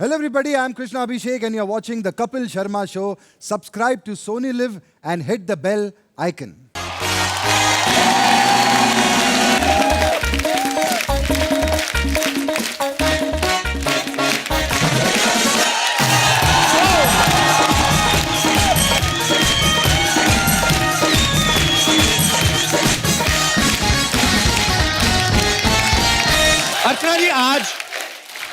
Hello everybody, I'm Krishna Abhishek and you're watching the Kapil Sharma Show. Subscribe to Sony Live and hit the bell icon. अर्चना जी, आज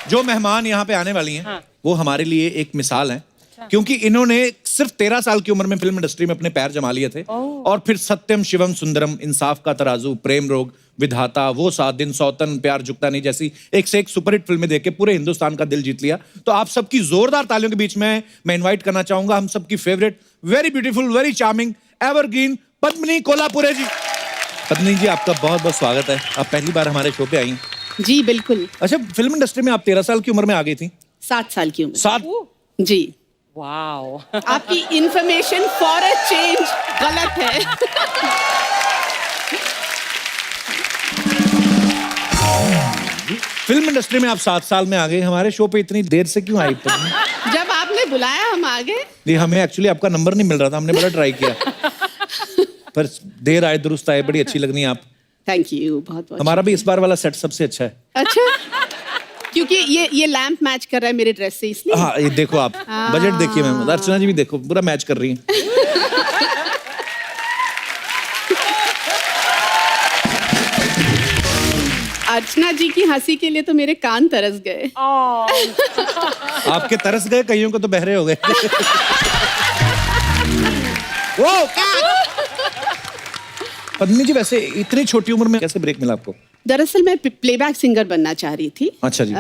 जो मेहमान यहाँ पे आने वाली हैं, वो हमारे लिए एक मिसाल हैं, क्योंकि इन्होंने सिर्फ 13 साल की उम्र में फिल्म इंडस्ट्री में अपने पैर जमा लिए थे और फिर सत्यम शिवम सुंदरम, इंसाफ का तराजू, प्रेम रोग, विधाता, वो 7 दिन, सौतन, प्यार झुकता नहीं जैसी एक से एक सुपरहिट फिल्में देख के पूरे हिंदुस्तान का दिल जीत लिया। तो आप सबकी जोरदार तालियों के बीच में मैं इन्वाइट करना चाहूंगा हम सबकी favourite, very beautiful, very charming, evergreen Padmini Kolhapure ji. Padmini ji, आपका बहुत बहुत स्वागत है। आप पहली बार हमारे शो पे आई। जी बिल्कुल। अच्छा, फिल्म इंडस्ट्री में आप 13 साल की उम्र में आ गई थी? 7 साल की उम्र। 7? जी। वाओ। आपकी इंफॉर्मेशन फॉर अ चेंज गलत है। फिल्म इंडस्ट्री में आप 7 साल में आ गए, हमारे शो पे इतनी देर से क्यों आई? जब आपने बुलाया हम आ गए। नहीं, हमें एक्चुअली आपका नंबर नहीं मिल रहा था, हमने बड़ा ट्राई किया पर देर आए दुरुस्त आए, बड़ी अच्छी लग रही हैं आप। थैंक यू, बहुत बहुत। हमारा भी इस बार वाला सेट सबसे अच्छा है। अच्छा, क्योंकि ये लैंप मैच कर रहा है मेरे ड्रेस से, इसलिए। हाँ, ये देखो आप बजट देखिए मैम, अर्चना जी भी देखो पूरा मैच कर रही हैं। अर्चना जी की हंसी के लिए तो मेरे कान तरस गए। आपके तरस गए, कईयों को तो बहरे हो गए। वो पद्मिनी जी, वैसे इतनी छोटी उम्र में कैसे ब्रेक मिला आपको? दरअसल मैं प्लेबैक सिंगर बनना चाह रही थी। अच्छा जी।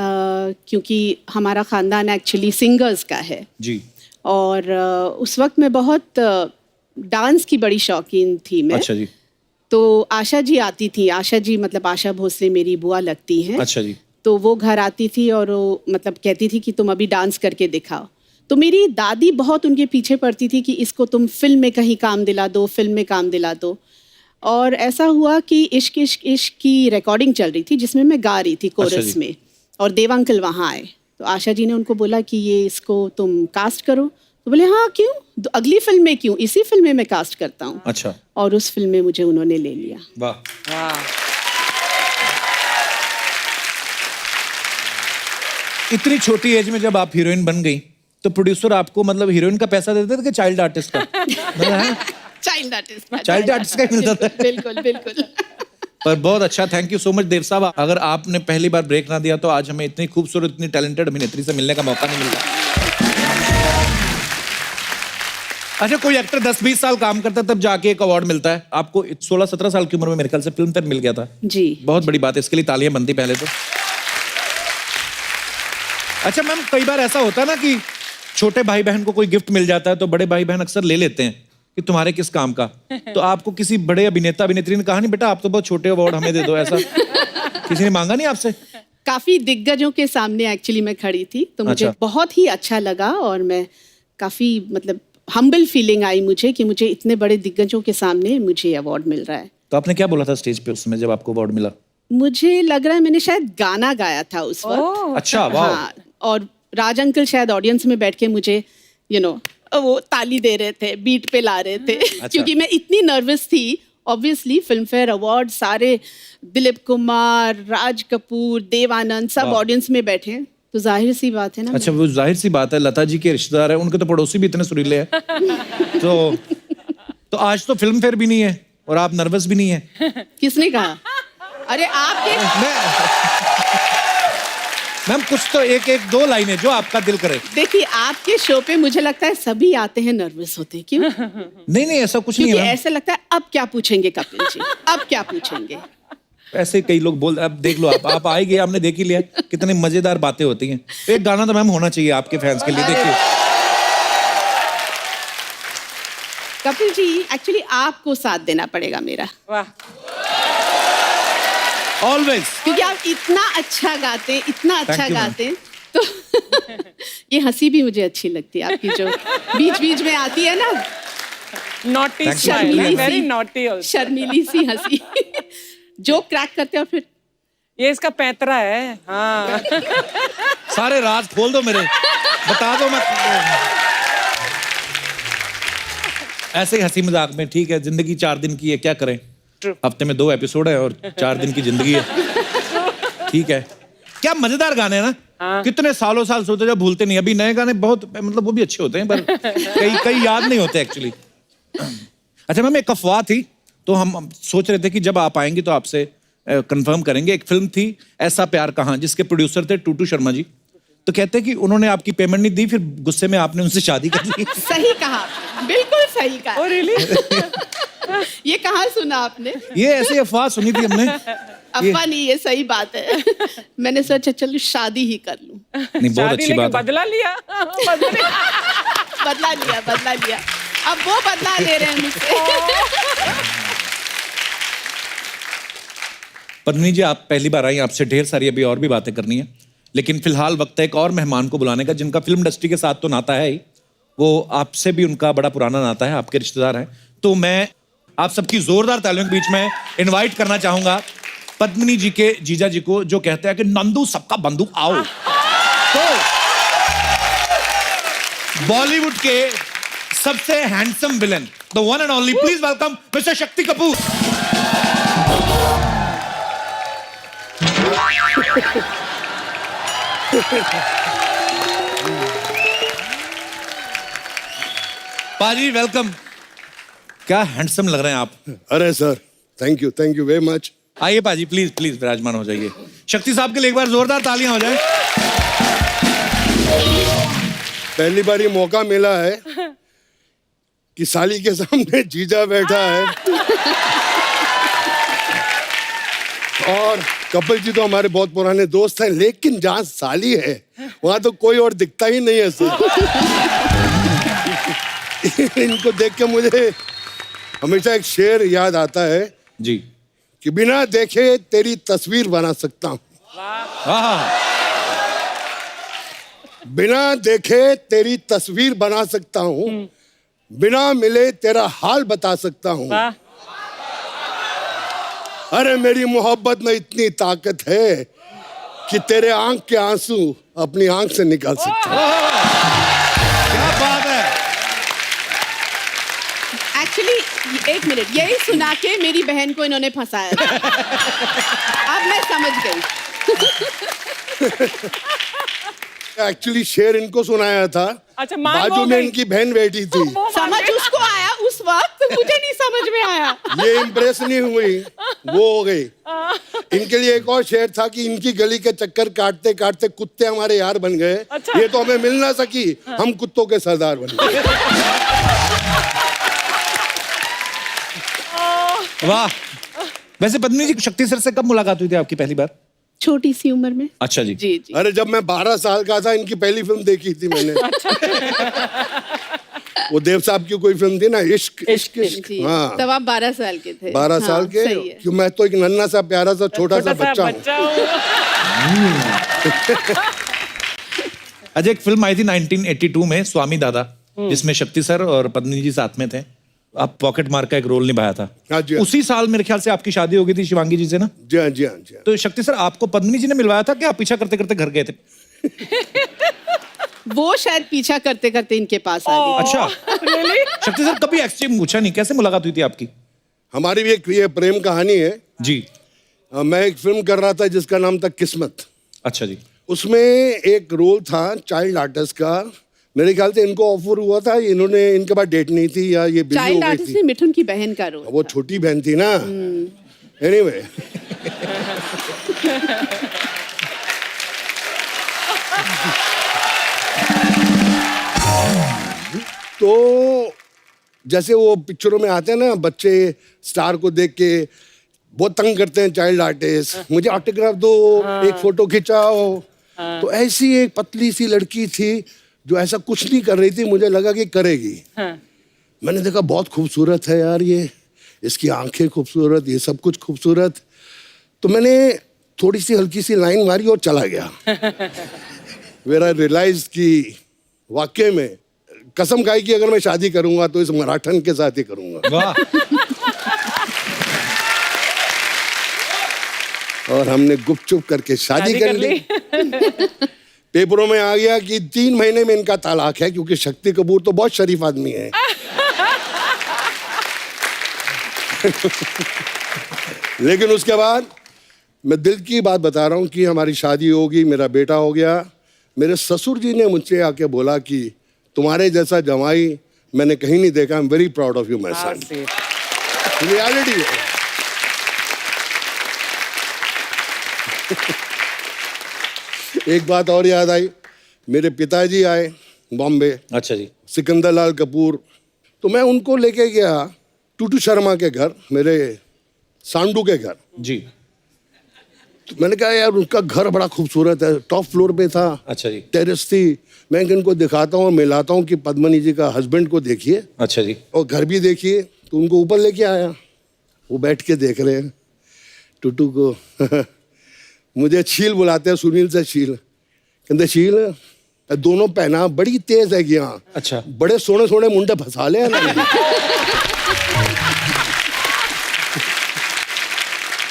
क्योंकि हमारा खानदान एक्चुअली सिंगर्स का है जी। और उस वक्त मैं बहुत डांस की बड़ी शौकीन थी मैं। अच्छा जी। तो आशा जी आती थी, आशा जी मतलब आशा भोसले मेरी बुआ लगती हैं। अच्छा जी। तो वो घर आती थी और वो मतलब कहती थी कि तुम अभी डांस करके दिखाओ। तो मेरी दादी बहुत उनके पीछे पड़ती थी कि इसको तुम फिल्म में कहीं काम दिला दो, फिल्म में काम दिला दो। और ऐसा हुआ कि इश्क इश्क इश्क की रिकॉर्डिंग चल रही थी जिसमें मैं गा रही थी कोरस में, और देव अंकल वहाँ आए। तो आशा जी ने उनको बोला कि ये इसको तुम कास्ट करो। तो बोले हाँ क्यों, तो अगली फिल्म में क्यों, इसी फिल्म में मैं कास्ट करता हूँ। अच्छा। और उस फिल्म में मुझे उन्होंने ले लिया। वाह। इतनी छोटी एज में जब आप हीरोइन बन गई तो प्रोड्यूसर आपको मतलब हीरोइन का पैसा देते थे कि चाइल्ड आर्टिस्ट का? चाइल्ड आर्टिस्ट का ही मिलता था। बिल्कुल बिल्कुल। पर बहुत अच्छा, थैंक यू सो मच देव साहब। अगर आपने पहली बार ब्रेक ना दिया तो आज हमें इतनी खूबसूरत, इतनी टैलेंटेड अभिनेत्री से मिलने का मौका नहीं मिलता। अच्छा, कोई एक्टर 10-20 साल काम करता है तब जाके एक अवार्ड मिलता है। आपको 16-17 साल की उम्र में मेरे ख्याल से फिल्म फेयर मिल गया था। जी, बहुत बड़ी बात है, इसके लिए तालियां बनती पहले तो। अच्छा मैम, कई बार ऐसा होता है ना कि छोटे भाई बहन को कोई गिफ्ट मिल जाता है तो बड़े भाई बहन अक्सर ले लेते हैं कि तुम्हारे किस काम का। तो आपको किसी बड़े अभिनेता अभिनेत्री ने कहा नहीं बेटा आप तो बहुत छोटे अवार्ड हमें दे दो, ऐसा किसी ने मांगा नहीं आपसे? काफी दिग्गजों के सामने एक्चुअली मैं खड़ी थी, तो मुझे बहुत ही अच्छा लगा और मैं काफी मतलब हम्बल फीलिंग आई मुझे कि मुझे इतने बड़े दिग्गजों के सामने मुझे अवार्ड मिल रहा है। तो आपने क्या बोला था स्टेज पे उस समय जब आपको अवार्ड मिला? मुझे लग रहा है मैंने शायद गाना गाया था उस वक्त। अच्छा, वाह। हाँ, और राज अंकल शायद ऑडियंस में बैठ के मुझे वो ताली दे रहे थे, बीट पे ला रहे थे। अच्छा। क्योंकि मैं इतनी नर्वस थी। ऑब्वियसली फिल्म फेयर अवार्ड सारे, दिलीप कुमार, राज कपूर, देव आनंद सब ऑडियंस में बैठे हैं, तो जाहिर सी बात है ना। अच्छा, वो जाहिर सी बात है, लता जी के रिश्तेदार है, उनके तो पड़ोसी भी इतने सुरीले हैं। तो आज तो फिल्म फेयर भी नहीं है और आप नर्वस भी नहीं है। किसने कहा? अरे आपके मैम कुछ तो एक एक दो लाइनें जो आपका दिल करे। देखिए, आपके शो पे मुझे लगता है सभी आते हैं नर्वस होते हैं, क्यों? नहीं ऐसा कुछ नहीं है। ऐसा लगता है अब क्या पूछेंगे कपिल जी, अब क्या पूछेंगे। ऐसे कई लोग बोल, अब देख लो आप आए गए, आपने देख ही लिया कितनी मजेदार बातें होती हैं। एक गाना तो मैम होना चाहिए आपके फैंस के लिए, देखिए। कपिल जी, एक्चुअली आपको साथ देना पड़ेगा मेरा। वाह। ऑलवेज, क्योंकि आप इतना अच्छा गाते, इतना अच्छा गाते, तो ये हंसी भी मुझे अच्छी लगती है आपकी, जो बीच बीच में आती है ना। Naughty Thank you. Smile, very naughty also. शर्मीली सी हंसी जो क्रैक करते हैं और फिर ये इसका पैतरा है। हाँ सारे राज खोल दो मेरे, बता दो मत। ऐसे ही हंसी मजाक में, ठीक है, जिंदगी 4 दिन की है, क्या करें, हफ्ते में 2 एपिसोड है और 4 दिन की जिंदगी है, ठीक है। क्या मजेदार गाने हैं ना, कितने सालों साल सोते जब भूलते नहीं। अभी नए गाने बहुत, मतलब वो भी अच्छे होते हैं पर कई याद नहीं होते एक्चुअली। अच्छा मैम, एक अफवाह थी तो हम सोच रहे थे कि जब आप आएंगे तो आपसे कंफर्म करेंगे। एक फिल्म थी ऐसा प्यार कहाँ, जिसके प्रोड्यूसर थे टूटू शर्मा जी, तो कहते हैं कि उन्होंने आपकी पेमेंट नहीं दी, फिर गुस्से में आपने उनसे शादी कर ली। सही कहा, बिल्कुल सही कहा। Oh, really? ये कहाँ सुना आपने? ये ऐसी अफवाह सुनी थी हमने। अफवाह नहीं, ये सही बात है। मैंने सोचा चलो शादी ही कर लूं। नहीं, बहुत शादी अच्छी लेके बात है। बदला लिया। बदला लिया। अब वो बदला ले रहे हैं मुझसे। पद्मिनी जी, आप पहली बार आई, आपसे ढेर सारी अभी और भी बातें करनी है, लेकिन फिलहाल वक्त है एक और मेहमान को बुलाने का, जिनका फिल्म इंडस्ट्री के साथ तो नाता है ही, वो आपसे भी उनका बड़ा पुराना नाता है, आपके रिश्तेदार हैं। तो मैं आप सबकी जोरदार तालियों के बीच में इनवाइट करना चाहूंगा पद्मिनी जी के जीजा जी को, जो कहते हैं कि नंदू सबका बंधु आओ। तो बॉलीवुड के सबसे handsome villain, the one and only, please welcome mister Shakti Kapoor. पाजी वेलकम। क्या हैंडसम लग रहे हैं आप। अरे sir, thank you very much. आइए पाजी, प्लीज प्लीज विराजमान हो जाइए। शक्ति साहब के लिए एक बार जोरदार तालियां हो जाए। पहली बार ये मौका मिला है कि साली के सामने जीजा बैठा है, और कपिल जी तो हमारे बहुत पुराने दोस्त हैं, लेकिन जहाँ साली है वहां तो कोई और दिखता ही नहीं है सर। इनको देख के मुझे हमेशा एक शेर याद आता है जी, कि बिना देखे तेरी तस्वीर बना सकता हूँ, बिना देखे तेरी तस्वीर बना सकता हूँ, बिना मिले तेरा हाल बता सकता हूँ। अरे मेरी मोहब्बत में इतनी ताकत है कि तेरे आंख के आंसू अपनी आंख से निकाल सकता हूँ। क्या बात है। एक्चुअली एक मिनट, यही सुना के मेरी बहन को इन्होंने फंसाया था। अब मैं समझ गई। एक्चुअली शेर इनको सुनाया था, अच्छा, मान बाजू वो में गई। इनकी बहन बैठी थी। समझ उसको आया उस वक्त, मुझे नहीं समझ में आया। ये इम्प्रेस नहीं हुई, वो हो गई। इनके लिए एक और शेर था कि इनकी गली के चक्कर काटते काटते कुत्ते हमारे यार बन गए। अच्छा। ये तो हमें मिल ना सकी, हम कुत्तों के सरदार बन गए। वाह। वैसे पद्मिनी जी, शक्ति सर से कब मुलाकात हुई थी आपकी पहली बार। छोटी सी उम्र में। अच्छा जी। जी जी। अरे जब मैं 12 साल का था, इनकी पहली फिल्म देखी थी मैंने। वो देव साहब की कोई फिल्म थी ना, इश्क इश्क इश्क। जी। हाँ, तब आप 12 साल के थे। 12 हाँ, साल के। सही है। क्यों, मैं तो एक नन्हा सा प्यारा सा छोटा सा बच्चा हूँ। अच्छा, एक फिल्म आई थी 1982 में, स्वामी दादा, जिसमें शक्ति सर और पद्मिनी जी साथ में थे। आप पॉकेट मार का एक रोल निभाया था। हाँ जी, हाँ। उसी साल मेरे ख्याल से आपकी शादी हो गई थी शिवांगी जी से ना। जी हाँ, जी हाँ, जी हाँ। तो शक्ति सर, आपको पद्मिनी जी ने मिलवाया था कि आप पीछा करते करते घर गए थे। वो शायद पीछा करते करते इनके पास आ गई। अच्छा, शक्ति सर कभी एक्सचेंज पूछा नहीं, कैसे मुलाकात हुई थी आपकी। हमारी भी एक ये प्रेम कहानी है जी। मैं एक फिल्म कर रहा था जिसका नाम था किस्मत। अच्छा जी। उसमें एक रोल था चाइल्ड आर्टिस्ट का। मेरे ख्याल से इनको ऑफर हुआ था, इन्होंने, इनके पास डेट नहीं थी या ये बिजी हो चाइल्ड गई आर्टिस्ट थी। में मिठुन की बहन का रोल। वो छोटी बहन थी ना। एनीवे, तो जैसे वो पिक्चरों में आते हैं ना, बच्चे स्टार को देख के बहुत तंग करते हैं चाइल्ड आर्टिस्ट, मुझे ऑटोग्राफ दो, एक फोटो खिंचाओ। तो ऐसी एक पतली सी लड़की थी जो ऐसा कुछ नहीं कर रही थी, मुझे लगा कि करेगी। मैंने देखा बहुत खूबसूरत है यार ये, इसकी आंखें खूबसूरत, ये सब कुछ खूबसूरत। तो मैंने थोड़ी सी हल्की सी लाइन मारी और चला गया। फिर आई रियलाइज कि वाकई में कसम खाई कि अगर मैं शादी करूंगा तो इस मराठन के साथ ही करूंगा। वाह। और हमने गुपचुप करके शादी कर ली। पेपरों में आ गया कि 3 महीने में इनका तलाक है, क्योंकि शक्ति कपूर तो बहुत शरीफ आदमी है। लेकिन उसके बाद मैं दिल की बात बता रहा हूँ कि हमारी शादी होगी, मेरा बेटा हो गया। मेरे ससुर जी ने मुझसे आके बोला कि तुम्हारे जैसा जमाई मैंने कहीं नहीं देखा। I am very proud of you my son. Reality है। एक बात और याद आई, मेरे पिताजी आए बॉम्बे, अच्छा जी। सिकंदर लाल कपूर, तो मैं उनको लेके गया टूटू शर्मा के घर, मेरे सांडू के घर जी। तो मैंने कहा यार उनका घर बड़ा खूबसूरत है, टॉप फ्लोर पे था। अच्छा जी। टेरेस थी। मैं इनको दिखाता हूँ और मिलाता हूँ कि पद्मनी जी का हस्बैंड को देखिए, अच्छा जी। और घर भी देखिए। तो उनको ऊपर लेके आया, वो बैठ के देख रहे हैं टूटू को। मुझे छील बुलाते हैं, सुनील से छील, कहते छील दोनों पहना बड़ी तेज है यहाँ। अच्छा। बड़े सोने सोने मुंडे फंसा ले ना।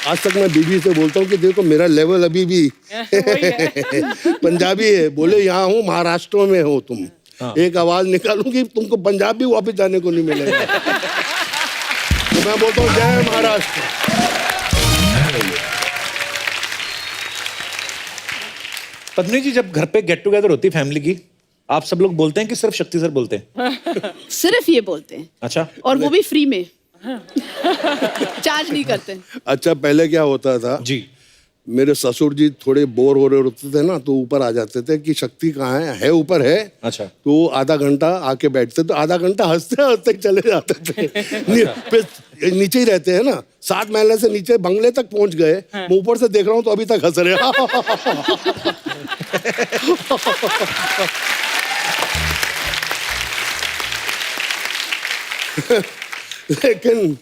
आज तक मैं बीबी से बोलता हूँ कि देखो मेरा लेवल अभी भी पंजाबी है। बोले यहाँ हूँ, महाराष्ट्र में हो तुम। हाँ। एक आवाज निकालूंगी तुमको पंजाब भी वापस जाने को नहीं मिलेगा। तो मैं बोलता हूँ जय महाराष्ट्र। पद्मिनी जी, जब घर पे गेट टुगेदर होती है फैमिली की, आप सब लोग बोलते हैं कि सिर्फ शक्ति सर बोलते हैं? सिर्फ ये बोलते हैं। अच्छा। और वो भी फ्री में। चार्ज नहीं करते। अच्छा, पहले क्या होता था जी, मेरे ससुर जी थोड़े बोर हो रहे होते थे ना, तो ऊपर आ जाते थे कि शक्ति कहाँ है ऊपर है। अच्छा। तो आधा घंटा आके बैठते, तो आधा घंटा हंसते हंसते चले जाते थे। फिर नीचे ही रहते हैं ना, 7 महले से नीचे बंगले तक पहुंच गए। मैं ऊपर से देख रहा हूँ तो अभी तक हंस रहे। लेकिन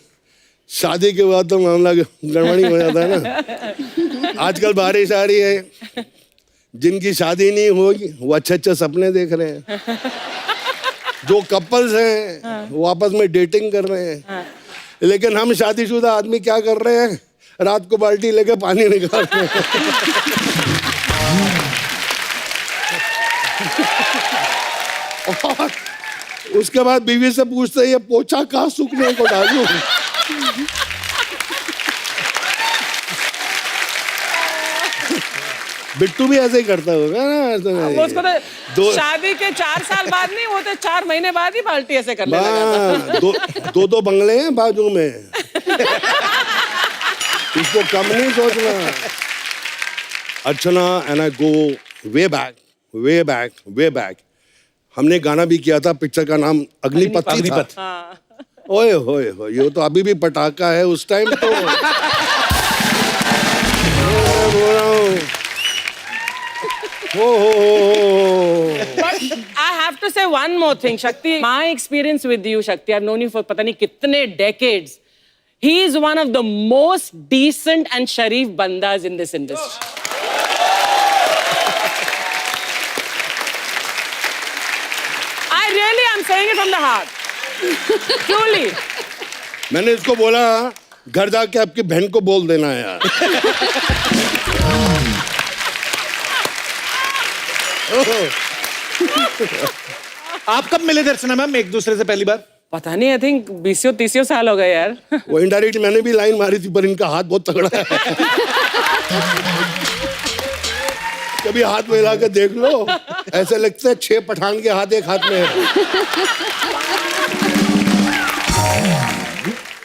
शादी के बाद तो मामला गड़बड़ी हो जाता है ना। आजकल बारिश आ रही है, जिनकी शादी नहीं होगी वो अच्छे अच्छे सपने देख रहे हैं। जो कपल्स हैं वो आपस में डेटिंग कर रहे हैं। लेकिन हम शादीशुदा आदमी क्या कर रहे हैं, रात को बाल्टी लेके पानी निकाल रहे हैं। और उसके बाद बीवी से पूछते ये पोछा कहाँ सूखने को डालूं। बिट्टू भी ऐसे ही करता होगा ना। वो उसको तो शादी के 4 साल बाद नहीं, वो तो 4 महीने बाद ही बाल्टी ऐसे करने लगा था। दो बंगले हैं बाजू में। इसको कम नहीं सोचना। Archana and I go way back. हमने गाना भी किया था, पिक्चर का नाम अग्निपथ था। ओए होए होए, ये तो अभी भी पटाखा है। उस टाइम तो But I have to say one more thing, Shakti. My experience with you, Shakti, I've known you for पता नहीं कितने decades. He is one of the most decent and sharif bandas in this industry. I really am saying it from the heart. Truly. मैंने इसको बोला घर जाके आपकी बहन को बोल देना यार। आप कब मिले थे अर्चना मैम एक दूसरे से पहली बार? पता नहीं, I think 20-30 साल हो गए यार। वो इनडायरेक्ट मैंने भी लाइन मारी थी, पर इनका हाथ बहुत तगड़ा है। कभी हाथ में हिला के देख लो, ऐसे लगता है 6 पठान के हाथ एक हाथ में है।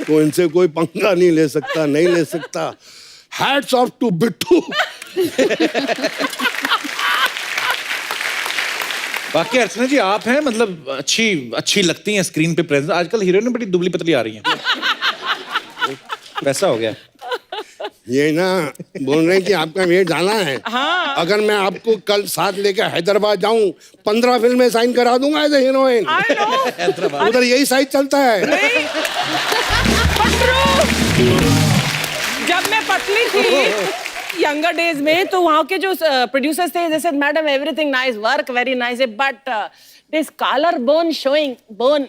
तो इनसे कोई पंगा नहीं ले सकता। Hats off to Bittu. बाकी अर्चना जी, आप हैं मतलब अच्छी लगती हैं स्क्रीन पे प्रेजेंस। आजकल हीरोइन बड़ी दुबली पतली आ रही हैं। वैसा हो गया। ये ना बोल रहे हैं कि आपका वेट जाना है। हाँ। अगर मैं आपको कल साथ लेकर हैदराबाद जाऊं, 15 फिल्में साइन करा दूंगा एज ए हीरोइन। उधर यही साइज चलता है। जब मैं पतली थी यंगर डेज में, तो वहाँ के जो प्रोड्यूसर्स थे, जैसे madam everything nice, work very nice, but this collar bone showing bone,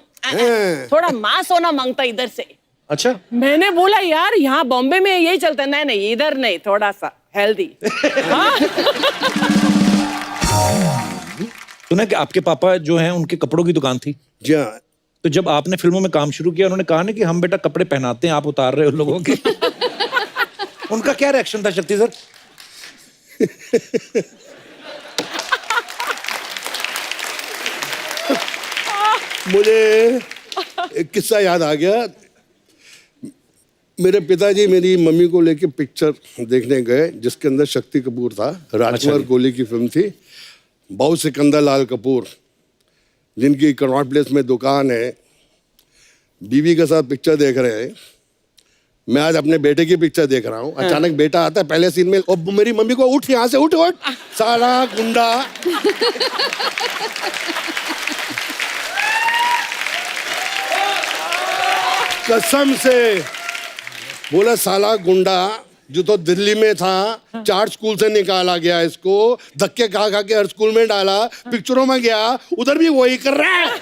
थोड़ा मांस होना मांगता इधर से। अच्छा। मैंने बोला यार यहाँ बॉम्बे में यही चलता है। नहीं इधर नहीं, थोड़ा सा हेल्दी। हाँ? सुना कि आपके पापा जो हैं उनके कपड़ों की दुकान थी, जी हाँ। तो जब आपने फिल्मों में काम शुरू किया उन्होंने कहा ना कि हम बेटा कपड़े पहनाते हैं, आप उतार रहे हो लोगों के। उनका क्या रिएक्शन था शक्ति सर? मुझे एक किस्सा याद आ गया। मेरे पिताजी मेरी मम्मी को लेके पिक्चर देखने गए जिसके अंदर शक्ति कपूर था। राजकुमार कोहली की फिल्म थी। बाऊ सिकंदर लाल कपूर जिनकी कनॉट प्लेस में दुकान है, बीवी के साथ पिक्चर देख रहे हैं। मैं आज अपने बेटे की पिक्चर देख रहा हूँ। अचानक बेटा आता है पहले सीन में और मेरी मम्मी को उठ यहाँ से, उठ उठ साला गुंडा। कसम से बोला साला गुंडा जो तो दिल्ली में था, 4 स्कूल से निकाला गया, इसको धक्के खा खा के हर स्कूल में डाला, पिक्चरों में गया उधर भी वही कर रहा है।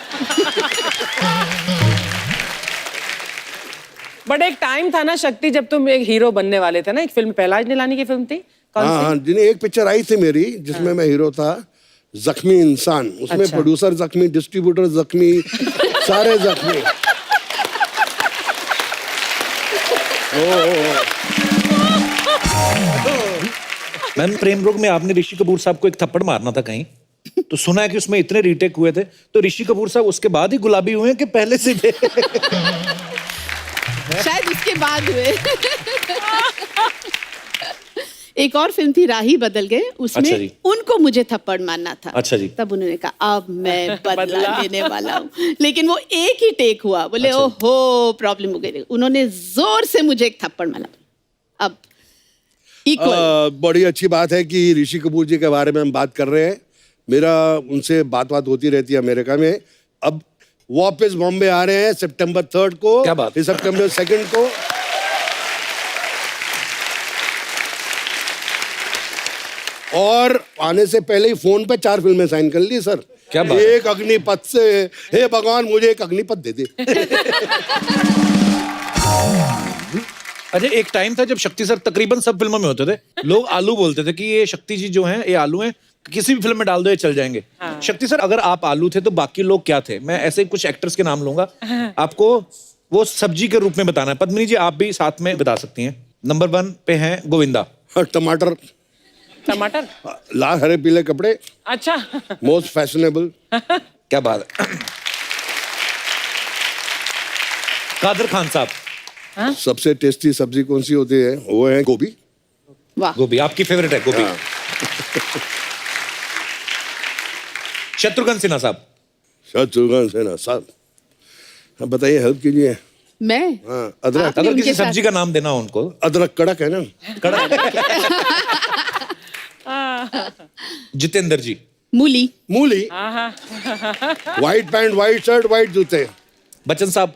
बट एक टाइम था ना शक्ति जब तुम एक हीरो बनने वाले थे ना, एक फिल्म पहलाज निलानी की फिल्म थी, कौन सी? हाँ, जिन्हें एक पिक्चर आई थी मेरी जिसमें मैं हीरो था, जख्मी इंसान। उसमें अच्छा। प्रोड्यूसर जख्मी, डिस्ट्रीब्यूटर जख्मी, सारे जख्मी। मैम प्रेम रोग में आपने ऋषि कपूर साहब को एक थप्पड़ मारना था कहीं, तो सुना है कि उसमें इतने रीटेक हुए थे, तो ऋषि कपूर साहब उसके बाद ही गुलाबी हुए हैं कि पहले से थे? शायद उसके बाद हुए। एक और फिल्म थी राही बदल गए, अच्छा उसमें जी। उनको मुझे थप्पड़ मारना था। अच्छा जी। तब उन्होंने कहा अब मैं बदला लेने वाला हूँ, लेकिन वो एक ही टेक हुआ। बोले अच्छा। ओहो प्रॉब्लम हो गई। उन्होंने जोर से मुझे एक थप्पड़ मारा। अब इक्वल। बड़ी अच्छी बात है कि ऋषि कपूर जी के बारे में हम बात कर रहे हैं। मेरा उनसे बात होती रहती है अमेरिका में। अब वापस बॉम्बे आ रहे हैं सितंबर 3 को। क्या बात? सितंबर 2 को। और आने से पहले ही फोन पे 4 फिल्में साइन कर ली सर। क्या बात है? एक अग्निपथ से, हे भगवान मुझे एक अग्निपथ दे दे। अच्छा एक टाइम था जब शक्ति सर तकरीबन सब फिल्मों में होते थे, लोग आलू बोलते थे कि ये शक्ति जी जो हैं ये आलू हैं, किसी भी फिल्म में डाल दो ये चल जाएंगे। शक्ति सर अगर आप आलू थे तो बाकी लोग क्या थे? मैं ऐसे कुछ एक्टर्स के नाम लूंगा, आपको वो सब्जी के रूप में बताना है। पद्मिनी जी आप भी साथ में बता सकती हैं। नंबर 1 पे हैं गोविंदा। टमाटर, टमाटर, लाल हरे पीले कपड़े, अच्छा। Most fashionable. क्या बात है। कादर खान साहब। सबसे टेस्टी सब्जी कौन सी होती है? वो है गोभी। वाह। गोभी आपकी फेवरेट है गोभी। शत्रुघ्न सिन्हा साहब। शत्रुघ्न सिन्हा साहब, हाँ बताइए, हेल्प कीजिए। मैं हाँ, अदरक। आपने अगर उनके किसी साथ- सब्जी का नाम देना हो उनको। अदरक कड़क है ना। जितेंद्र जी। मूली। मूली। White pant, white shirt, white जूते। बच्चन साहब।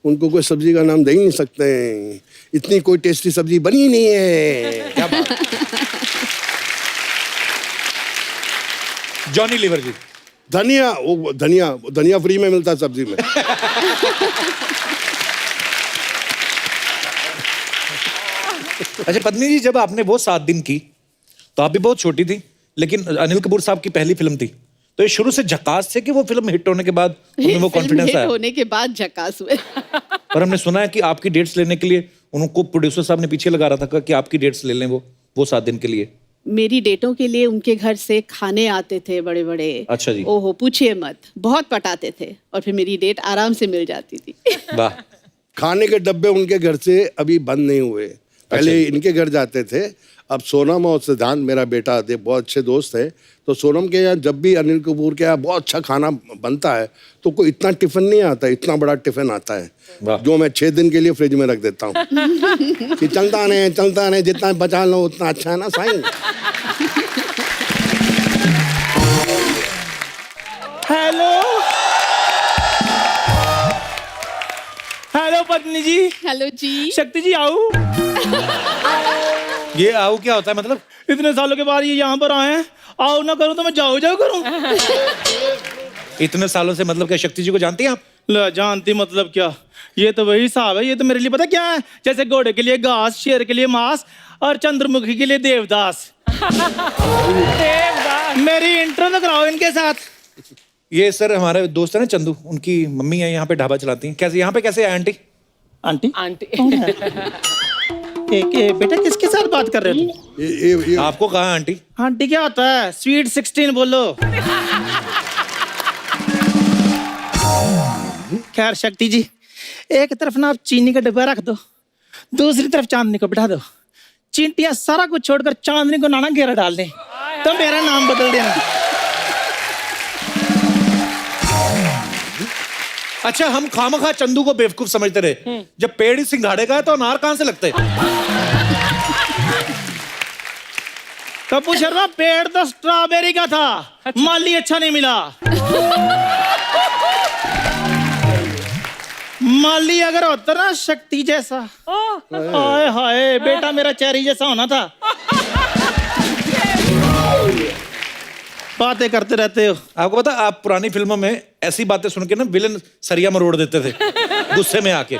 उनको कोई सब्जी का नाम दे ही नहीं सकते, इतनी कोई टेस्टी सब्जी बनी नहीं है। क्या बात। जॉनी लीवर जी। धनिया, वो धनिया फ्री में मिलता है सब्जी में। अच्छा पत्नी जी जब आपने वो 7 दिन की तो आप भी बहुत छोटी थी, लेकिन अनिल कपूर साहब की पहली फिल्म थी, तो ये शुरू से झकास थे कि वो फिल्म हिट होने के बाद उनमें वो फिल्म कॉन्फिडेंस हिट आया? होने के बाद झकास हुए। और हमने सुना है कि आपकी डेट्स लेने के लिए उनको प्रोड्यूसर साहब ने पीछे लगा रहा था कि आपकी डेट्स ले लें वो 7 दिन के लिए। मेरी डेटों के लिए उनके घर से खाने आते थे बड़े बड़े। अच्छा जी। ओहो पूछिए मत, बहुत पटाते थे और फिर मेरी डेट आराम से मिल जाती थी। वाह। खाने के डब्बे उनके घर से अभी बंद नहीं हुए। पहले इनके घर जाते थे। अब सोनम और सिद्धांत मेरा बेटा थे, बहुत अच्छे दोस्त थे, तो सोनम के यहाँ जब भी अनिल कपूर के यहाँ बहुत अच्छा खाना बनता है तो कोई इतना टिफिन नहीं आता, इतना बड़ा टिफिन आता है वाह। जो मैं 6 दिन के लिए फ्रिज में रख देता हूँ कि चलता नहीं, जितना बचा लो उतना अच्छा है ना साईं। हेलो पत्नी जी। हेलो जी। शक्ति जी आओ। ये आओ क्या होता है मतलब? इतने सालों के बाद ये यहाँ पर आए हैं, आओ ना करूं तो मैं जाओ करूं। इतने सालों से मतलब क्या शक्ति जी को जानती हैं आप? ल जानती मतलब क्या, ये तो वही हिसाब है। ये तो मेरे लिए पता क्या है, जैसे घोड़े के लिए घास, शेर के लिए मांस और चंद्रमुखी के लिए देवदास। मेरी इंट्रो तो कराओ इनके साथ। ये सर हमारे दोस्त है ना चंदू, उनकी मम्मी है यहाँ पे ढाबा चलाती हैं। कैसे यहाँ पे कैसे आए आंटी? आंटी आंटी बेटा किसके साथ बात कर रहे हो तुम? ये आपको कहा आंटी? आंटी क्या होता है? स्वीट 16 बोलो। खैर शक्ति जी, एक तरफ ना आप चीनी का डिब्बा रख दो, दूसरी तरफ चांदनी को बिठा दो। चींटियां सारा कुछ छोड़कर चांदनी को नाना घेरा डाल दें तो मेरा नाम बदल देना। अच्छा, हम खामखा चंदू को बेवकूफ समझते रहे। जब पेड़ ही सिंघाड़े का है तो अनार कहां से लगते? कपूर शर्मा, पेड़ तो स्ट्रॉबेरी का था, माली अच्छा नहीं मिला। माली अगर होता ना शक्ति जैसा, हाय हाय बेटा मेरा चेरी जैसा होना था। बातें करते रहते हो। आपको पता, आप पुरानी फिल्मों में ऐसी बातें सुन के ना विलन सरिया मरोड़ देते थे गुस्से में आके।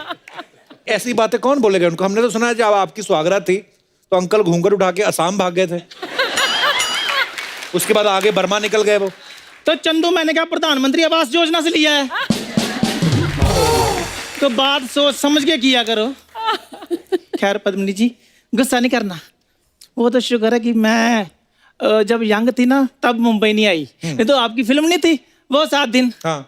ऐसी बातें कौन बोलेगा उनको? हमने तो सुना है जब आपकी सुहागरात थी तो अंकल घूंघट उठा के असम भाग गए थे, उसके बाद आगे बर्मा निकल गए वो। तो चंदू, मैंने क्या प्रधानमंत्री आवास योजना से लिया है? तो बात सोच समझ के किया करो। खैर पद्मिनी जी, गुस्सा नहीं करना। वो तो शुक्र है कि मैं जब यंग थी ना तब मुंबई नहीं आई, नहीं तो आपकी फिल्म नहीं थी वो 7 दिन। हाँ,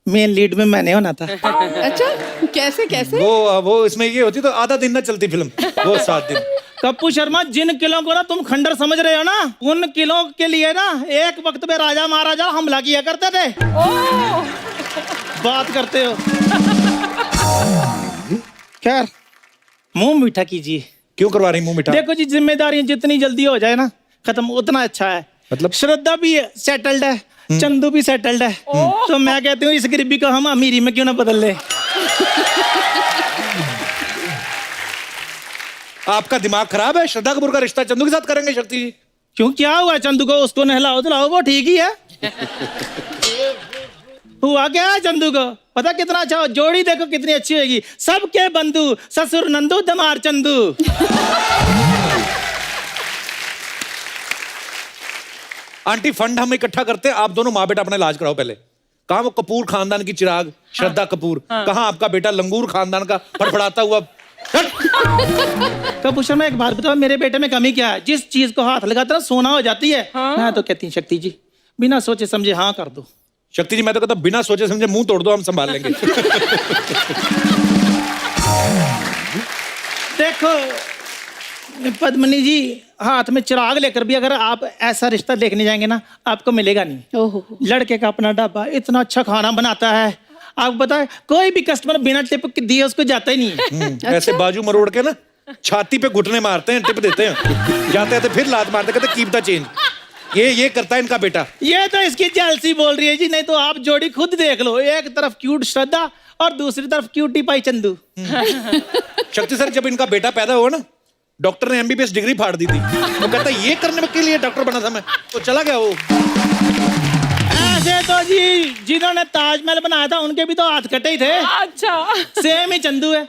मेन लीड में मैंने होना था। अच्छा, कैसे कैसे? वो इसमें ये होती तो आधा दिन ना चलती फिल्म, वो 7 दिन। कप्पू शर्मा, जिन किलों को ना तुम खंडर समझ रहे हो ना, उन किलों के लिए ना एक वक्त पे राजा महाराजा हमला किया करते थे। बात करते हो। खैर मुंह मीठा कीजिए। क्यों करवा रही मुंह मीठा? देखो जी, जिम्मेदारियां जितनी जल्दी हो जाए ना खत्म उतना अच्छा है। मतलब? श्रद्धा भी सेटल्ड है, चंदू भी सेटल्ड है, तो मैं कहती हूँ इस गरीबी को हम अमीरी में क्यों ना बदल ले। आपका दिमाग खराब है? श्रद्धा कपूर का रिश्ता चंदू के साथ करेंगे शक्ति जी? क्यों, क्या हुआ चंदू को? उसको नहलाओ धुलाओ, वो ठीक ही है। हुआ क्या है चंदू को? पता कितना अच्छा हो? जोड़ी देखो कितनी अच्छी होगी। सबके बंधु, ससुर नंदू दमार चंदू। आंटी, फंड हम इकट्ठा करते हैं, आप दोनों माँ बेटा अपना इलाज कराओ पहले। कहाँ वो कपूर खानदान की चिराग श्रद्धा कपूर? कहाँ आपका बेटा लंगूर खानदान का फड़फड़ाता हुआ? कपूर शर्मा, एक बात बताओ, मेरे बेटे में कमी क्या है? जिस चीज को हाथ लगाता है सोना हो जाती है। मैं तो कहती हूँ शक्ति जी, बिना सोचे समझे हाँ कर दो। शक्ति जी, मैं तो कहता बिना सोचे समझे मुंह तोड़ दो, हम संभाल लेंगे। देखो पद्मिनी जी, हाथ में चिराग लेकर भी अगर आप ऐसा रिश्ता देखने जाएंगे ना, आपको मिलेगा नहीं। ओहो, लड़के का अपना ढाबा, इतना अच्छा खाना बनाता है। आप बताए, कोई भी कस्टमर बिना टिप दिए उसको जाता ही नहीं है। ऐसे बाजू मरोड़ के ना छाती पे घुटने मारते हैं, टिप देते हैं, जाते हैं फिर लात मारते, कहते कीप द चेंज। ये करता है इनका बेटा। ये तो इसकी जेलसी बोल रही है जी, नहीं तो आप जोड़ी खुद देख लो। एक तरफ क्यूट श्रद्धा और दूसरी तरफ क्यूटी पाई चंदू। शक्ति सर, जब इनका बेटा पैदा हुआ ना, डॉक्टर ने MBBS डिग्री फाड़ दी थी। वो कहता ये करने के लिए डॉक्टर बना था मैं, तो चला गया वो। ऐसे तो जी जिन्होंने ताजमहल बनाया था उनके भी तो हाथ कटे ही थे। अच्छा, सेम ही चंदू है।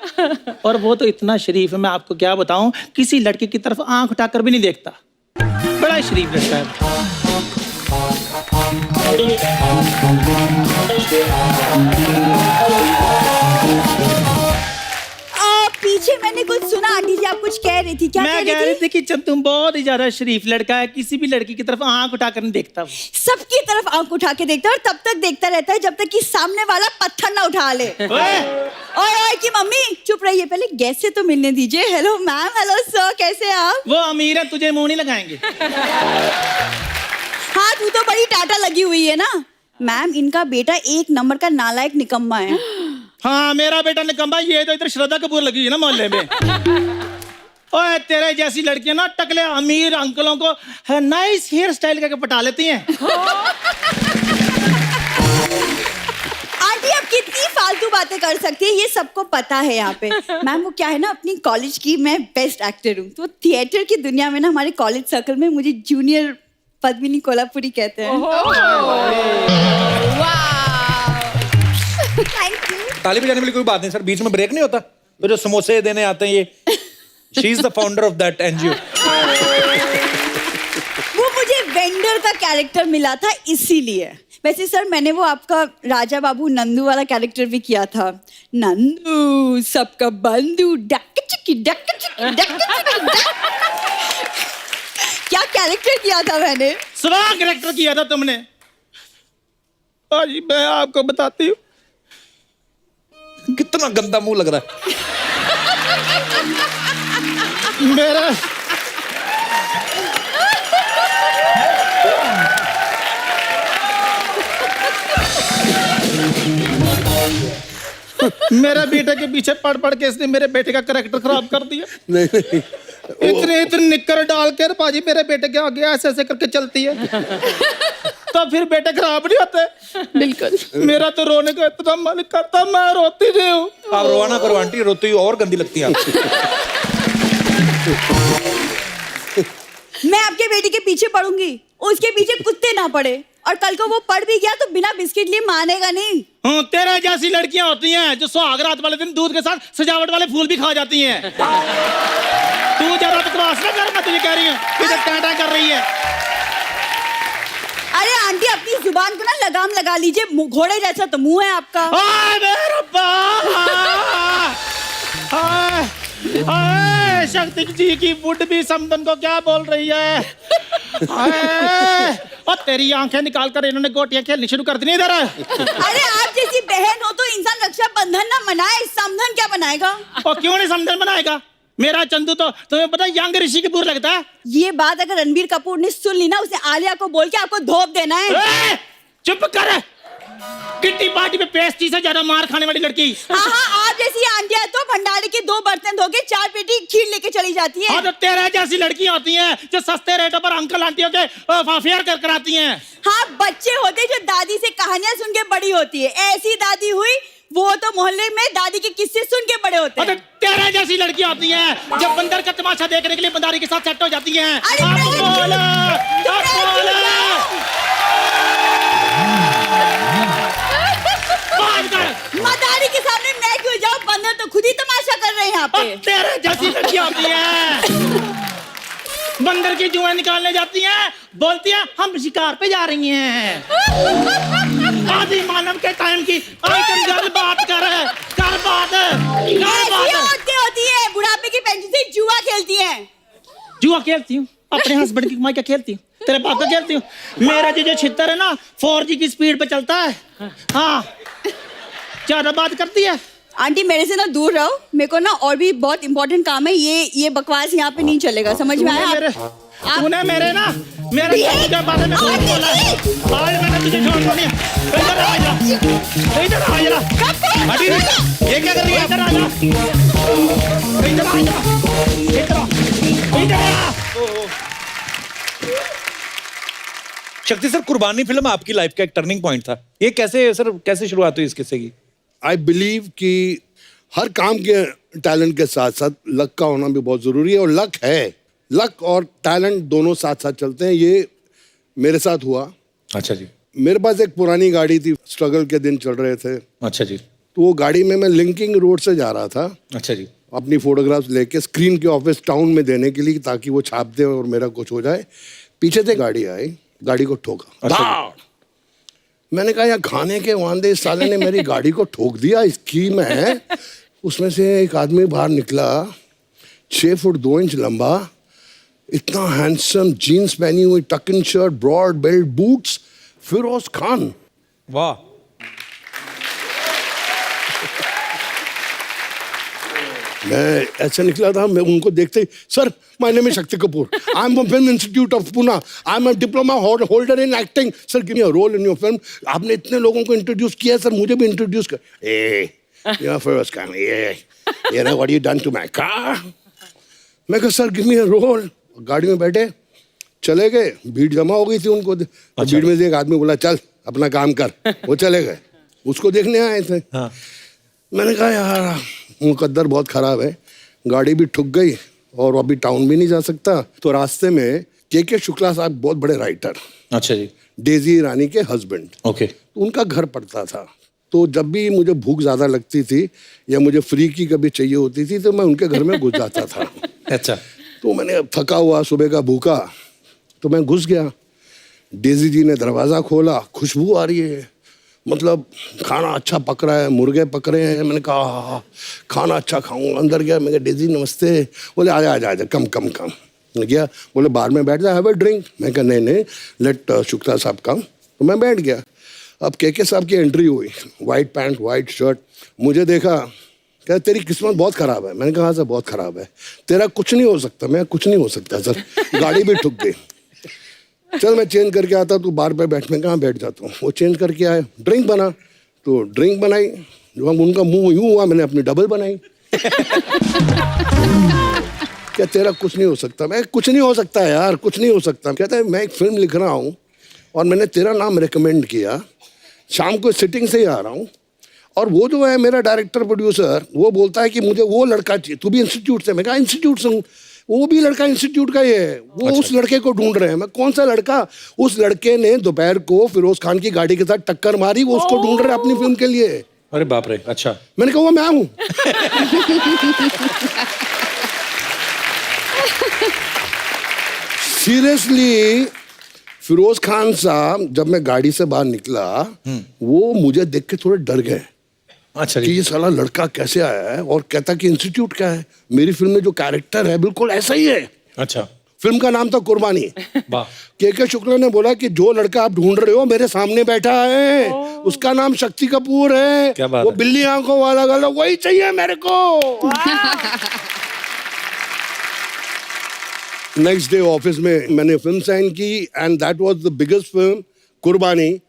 और वो तो इतना शरीफ है, मैं आपको क्या बताऊं, किसी लड़के की तरफ आंख उठाकर भी नहीं देखता। बड़ा ही शरीफ लड़का है। पीछे मैंने कुछ सुना, आंटी जी आप कुछ कह रही थी, क्या मैं कह रही थी कि चंदू बहुत ही ज्यादा शरीफ लड़का है, किसी भी लड़की की तरफ आंख उठाकर नहीं देखता। सबकी तरफ आंख उठा के देखता है और तब तक देखता रहता है जब तक कि सामने वाला पत्थर ना उठा ले। ओए की मम्मी चुप रहिए, पहले गैस से तो मिलने दीजिए। हेलो मैम, हेलो सर, कैसे हैं आप? वो अमीर है, तुझे मुंह नहीं लगाएंगे। हाँ, तू तो बड़ी टाटा लगी हुई है ना। मैम, इनका बेटा 1 नंबर का नालायक निकम्मा है। हाँ, मेरा बेटा निकम्मा, ये तो इधर श्रद्धा कपूर लगी है ना मोहल्ले में। ओए, तेरे जैसी लड़कियां ना टकले अमीर अंकलों को नाइस हेयर स्टाइल करके पटा लेती हैं। आंटी, आप कितनी फालतू बातें कर सकती है, ये सबको पता है यहाँ पे। मैम, वो क्या है ना, अपनी कॉलेज की मैं बेस्ट एक्टर हूँ, तो थिएटर की दुनिया में ना हमारे कॉलेज सर्कल में मुझे जूनियर पद्मिनी कोल्हापुरी कहते हैं। Thank you. ताली बजाने वाली कोई बात नहीं सर, बीच में ब्रेक नहीं होता। तो जो समोसे देने आते हैं ये, she is the founder of that NGO। वो मुझे वेंडर का कैरेक्टर मिला था इसीलिए। वैसे सर मैंने वो आपका राजा बाबू नंदू वाला कैरेक्टर भी किया था। नंदू सबका बंधु डक चिकी डक चिकी डक चिकी डक। क्या कैरेक्टर किया था मैंने? स्वाग कैरेक्टर किया था तुमने। आज मैं आपको बताती हूँ। कितना गंदा मुंह लग रहा है। मेरा मेरा बेटे के पीछे पढ़ पढ़ के इसने मेरे बेटे का कैरेक्टर खराब कर दिया। नहीं नहीं इतने निक्कर डाल कर बाजी मेरे बेटे के आगे ऐसे ऐसे करके चलती है तो फिर बेटे खराब नहीं होते। बिल्कुल। मेरा तो रोने का इतना मन करता, मैं रोती नहीं हूँ। आप रोवाना करो आंटी, रोती हुई और गंदी लगती है आपको। मैं आपके बेटे के पीछे पढ़ूंगी, उसके पीछे कुत्ते ना पड़े, और कल को वो पढ़ भी गया तो बिना बिस्किट लिए मानेगा नहीं। हाँ, तेरे जैसी लड़कियां होती हैं जो सुहाग रात वाले दिन दूध के साथ सजावट वाले फूल भी खा जाती हैं। तू जरा तो क्रॉस ना कर, मैं तुझे कह रही हूँ इधर टाटा कर रही है। अरे आंटी अपनी जुबान को ना लगाम लगा लीजिए, घोड़े जैसा तो मुंह है आपका। हाय मेरे रब्बा, हाय हाय, शक्ति जी की बुढ़ भी समदन को क्या बोल रही है। हाय, और तेरी आंखें निकाल कर इन्होंने गोटियां खेलनी शुरू कर दी इधर। अरे आप जैसी बहन हो तो इंसान रक्षा बंधन ना मनाए, समधन क्या बनाएगा? और क्यों नहीं समधन बनाएगा? मेरा चंदू तो तुम्हें पता है यंग ऋषि की पूर लगता है। ये बात अगर रणबीर कपूर ने सुन ली ना, उसे आलिया को बोल के आपको धोप देना है। चुप कर, किट्टी पार्टी में पेस्टी से ज्यादा मार खाने वाली लड़की। हाँ हाँ, आप जैसी आंटियां तो भंडारे के 2 बर्तन धो के 4 पेटी खीर लेके चली जाती है। हाँ, तो तेरे जैसी लड़कियां होती हैं जो सस्ते रेटों पर अंकल आंटियों के फेयर कर कराती हैं। हाँ, बच्चे होते जो दादी से कहानियां सुन के बड़ी होती है, ऐसी दादी हुई वो तो मोहल्ले में दादी के किस्से सुन के बड़े होते हैं। तो तेरे जैसी लड़कियां होती हैं जब बंदर का तमाशा देखने के लिए बंदारी के साथ सेट हो जाती हैं। अरे अब मैं- बोलो, अब बोलो। बात कर। मदारी के सामने मैं क्यों जाऊं? बंदर तो खुद ही तमाशा कर रहे हैं यहाँ पे। अब तेरे जैसी लड़कियां होती हैं बंदर की जुएं निकालने जाती हैं, बोलती हैं हम शिकार पे जा रही हैं। आदि मानव के टाइम की आइटम गर्ल बात कर बात ऐसी औरतें होती है बुढ़ापे की पेंशन से जुआ खेलती हैं। जुआ खेलती हूँ, अपने हस्बैंड की कमाई का खेलती हूँ, तेरे बाप का खेलती हूँ। मेरा जो छितर है ना 4G की स्पीड पे चलता है। हाँ, ज्यादा बात करती है। आंटी मेरे से ना दूर रहो, मेरे को ना और भी बहुत इंपॉर्टेंट काम है। ये बकवास यहाँ पे नहीं चलेगा, समझ में आया? तूने मेरे ना मेरे के बारे में बहुत बोला है। आज मैंने तुझे छोड़ दिया। इधर आ जा, इधर आ जा। आंटी ये क्या कर रही है? इधर आ जा, इधर आ जा, इधर आ। शक्ति सर, कुर्बानी फिल्म आपकी लाइफ का एक टर्निंग पॉइंट था। ये कैसे शुरुआत हुई इस किस्से की? आई बिलीव कि हर काम के टैलेंट के साथ साथ लक का होना भी बहुत जरूरी है, और लक है, लक और टैलेंट दोनों साथ साथ चलते हैं। ये मेरे साथ हुआ। अच्छा जी। मेरे पास एक पुरानी गाड़ी थी, स्ट्रगल के दिन चल रहे थे, अच्छा जी। तो वो गाड़ी में मैं लिंकिंग रोड से जा रहा था अच्छा जी। अपनी फोटोग्राफ्स लेके स्क्रीन के ऑफिस टाउन में देने के लिए, ताकि वो छाप दे और मेरा कुछ हो जाए। पीछे से गाड़ी आई, गाड़ी को ठोका। अच्छा धाड़! मैंने कहा यार खाने के वांदे, इस साले ने मेरी गाड़ी को ठोक दिया, इसकी मैं। उसमें से एक आदमी बाहर निकला, 6 फुट 2 इंच लंबा, इतना हैंडसम, जीन्स पहनी हुई, tuck in shirt, broad belt, boots, Firoz Khan. वाह। मैं ऐसे निकला था, मैं उनको देखते ही, sir my name is Shakti Kapoor, I am from film institute of Pune, I am a diploma holder in acting, sir give me a role in your film. आपने इतने लोगों को इंट्रोड्यूस किया, सर मुझे भी इंट्रोड्यूस कर। ये फिरोज खान, ये ना what you done to my car. मैं कहा sir give me a role. गाड़ी में बैठे चले गए, भीड़ जमा हो गई थी उनको। भीड़ में से एक आदमी बोला चल अपना काम कर, वो चले गए, उसको देखने आए थे। हाँ। मैंने कहा यार मुकद्दर बहुत खराब है, गाड़ी भी ठुक गई और अभी टाउन भी नहीं जा सकता। तो रास्ते में के शुक्ला साहब बहुत बड़े राइटर, अच्छा जी। डेजी रानी के हस्बैंड, ओके। तो उनका घर पड़ता था। तो जब भी मुझे भूख ज़्यादा लगती थी या मुझे फ्री की कभी चाहिए होती थी तो मैं उनके घर में घुस जाता था। अच्छा। तो मैंने थका हुआ, सुबह का भूखा, तो मैं घुस गया। डेजी जी ने दरवाज़ा खोला, खुशबू आ रही है, मतलब खाना अच्छा पक रहा है, मुर्गे पक रहे हैं। मैंने कहा हाँ, खाना अच्छा खाऊंगा। अंदर गया, मैं कहा डेजी नमस्ते। बोले आजा आजा आजा, कम कम कम। मैं गया, बोले बार में बैठ जा, हैव अ ड्रिंक। मैं कहा नहीं, लेट शुक्ला साहब कम। तो मैं बैठ गया। अब के साहब की एंट्री हुई, वाइट पैंट वाइट शर्ट, मुझे देखा, क्या तेरी किस्मत बहुत ख़राब है। मैंने कहा हाँ सर बहुत ख़राब है। तेरा कुछ नहीं हो सकता। मैं कुछ नहीं हो सकता सर, गाड़ी भी ठुक गई। चल मैं चेंज करके आता, तू बार पे बैठ। मैं कहाँ बैठ जाता हूँ। वो चेंज करके आए, ड्रिंक बना, तो ड्रिंक बनाई। जो हम उनका मुंह यूँ हुआ, मैंने अपनी डबल बनाई। क्या तेरा कुछ नहीं हो सकता। मैं कुछ नहीं हो सकता यार, कुछ नहीं हो सकता। कहता है मैं एक फिल्म लिख रहा हूँ और मैंने तेरा नाम रिकमेंड किया, शाम को सिटिंग से ही आ रहा हूँ, और वो जो है मेरा डायरेक्टर प्रोड्यूसर, वो बोलता है कि मुझे वो लड़का चाहिए, तू भी इंस्टीट्यूट से। मैं कहा इंस्टीट्यूट से हूँ। वो भी लड़का इंस्टीट्यूट का ही है। वो उस लड़के को ढूंढ रहे हैं। मैं कौन सा लड़का? उस लड़के ने दोपहर को फिरोज खान की गाड़ी के साथ टक्कर मारी, वो उसको ढूंढ रहे हैं अपनी फिल्म के लिए। अरे बाप रे, अच्छा। मैंने कहा वो मैं हूँ। सीरियसली फिरोज खान साहब जब मैं गाड़ी से बाहर निकला, वो मुझे देख के थोड़े डर गए। अच्छा कि जी। ये साला लड़का कैसे आया है, और कहता कि इंस्टीट्यूट का है। मेरी फिल्म में जो कैरेक्टर है बिल्कुल ऐसा ही है। अच्छा। फिल्म का नाम था कुर्बानी। वाह। के शुक्ला ने बोला कि जो लड़का आप ढूंढ रहे हो मेरे सामने बैठा है, उसका नाम शक्ति कपूर है। क्या बात वो है? बिल्ली आंखों वाला गला, वही चाहिए मेरे को। नेक्स्ट डे ऑफिस में मैंने फिल्म साइन की, and that was the biggest film कुर्बानी,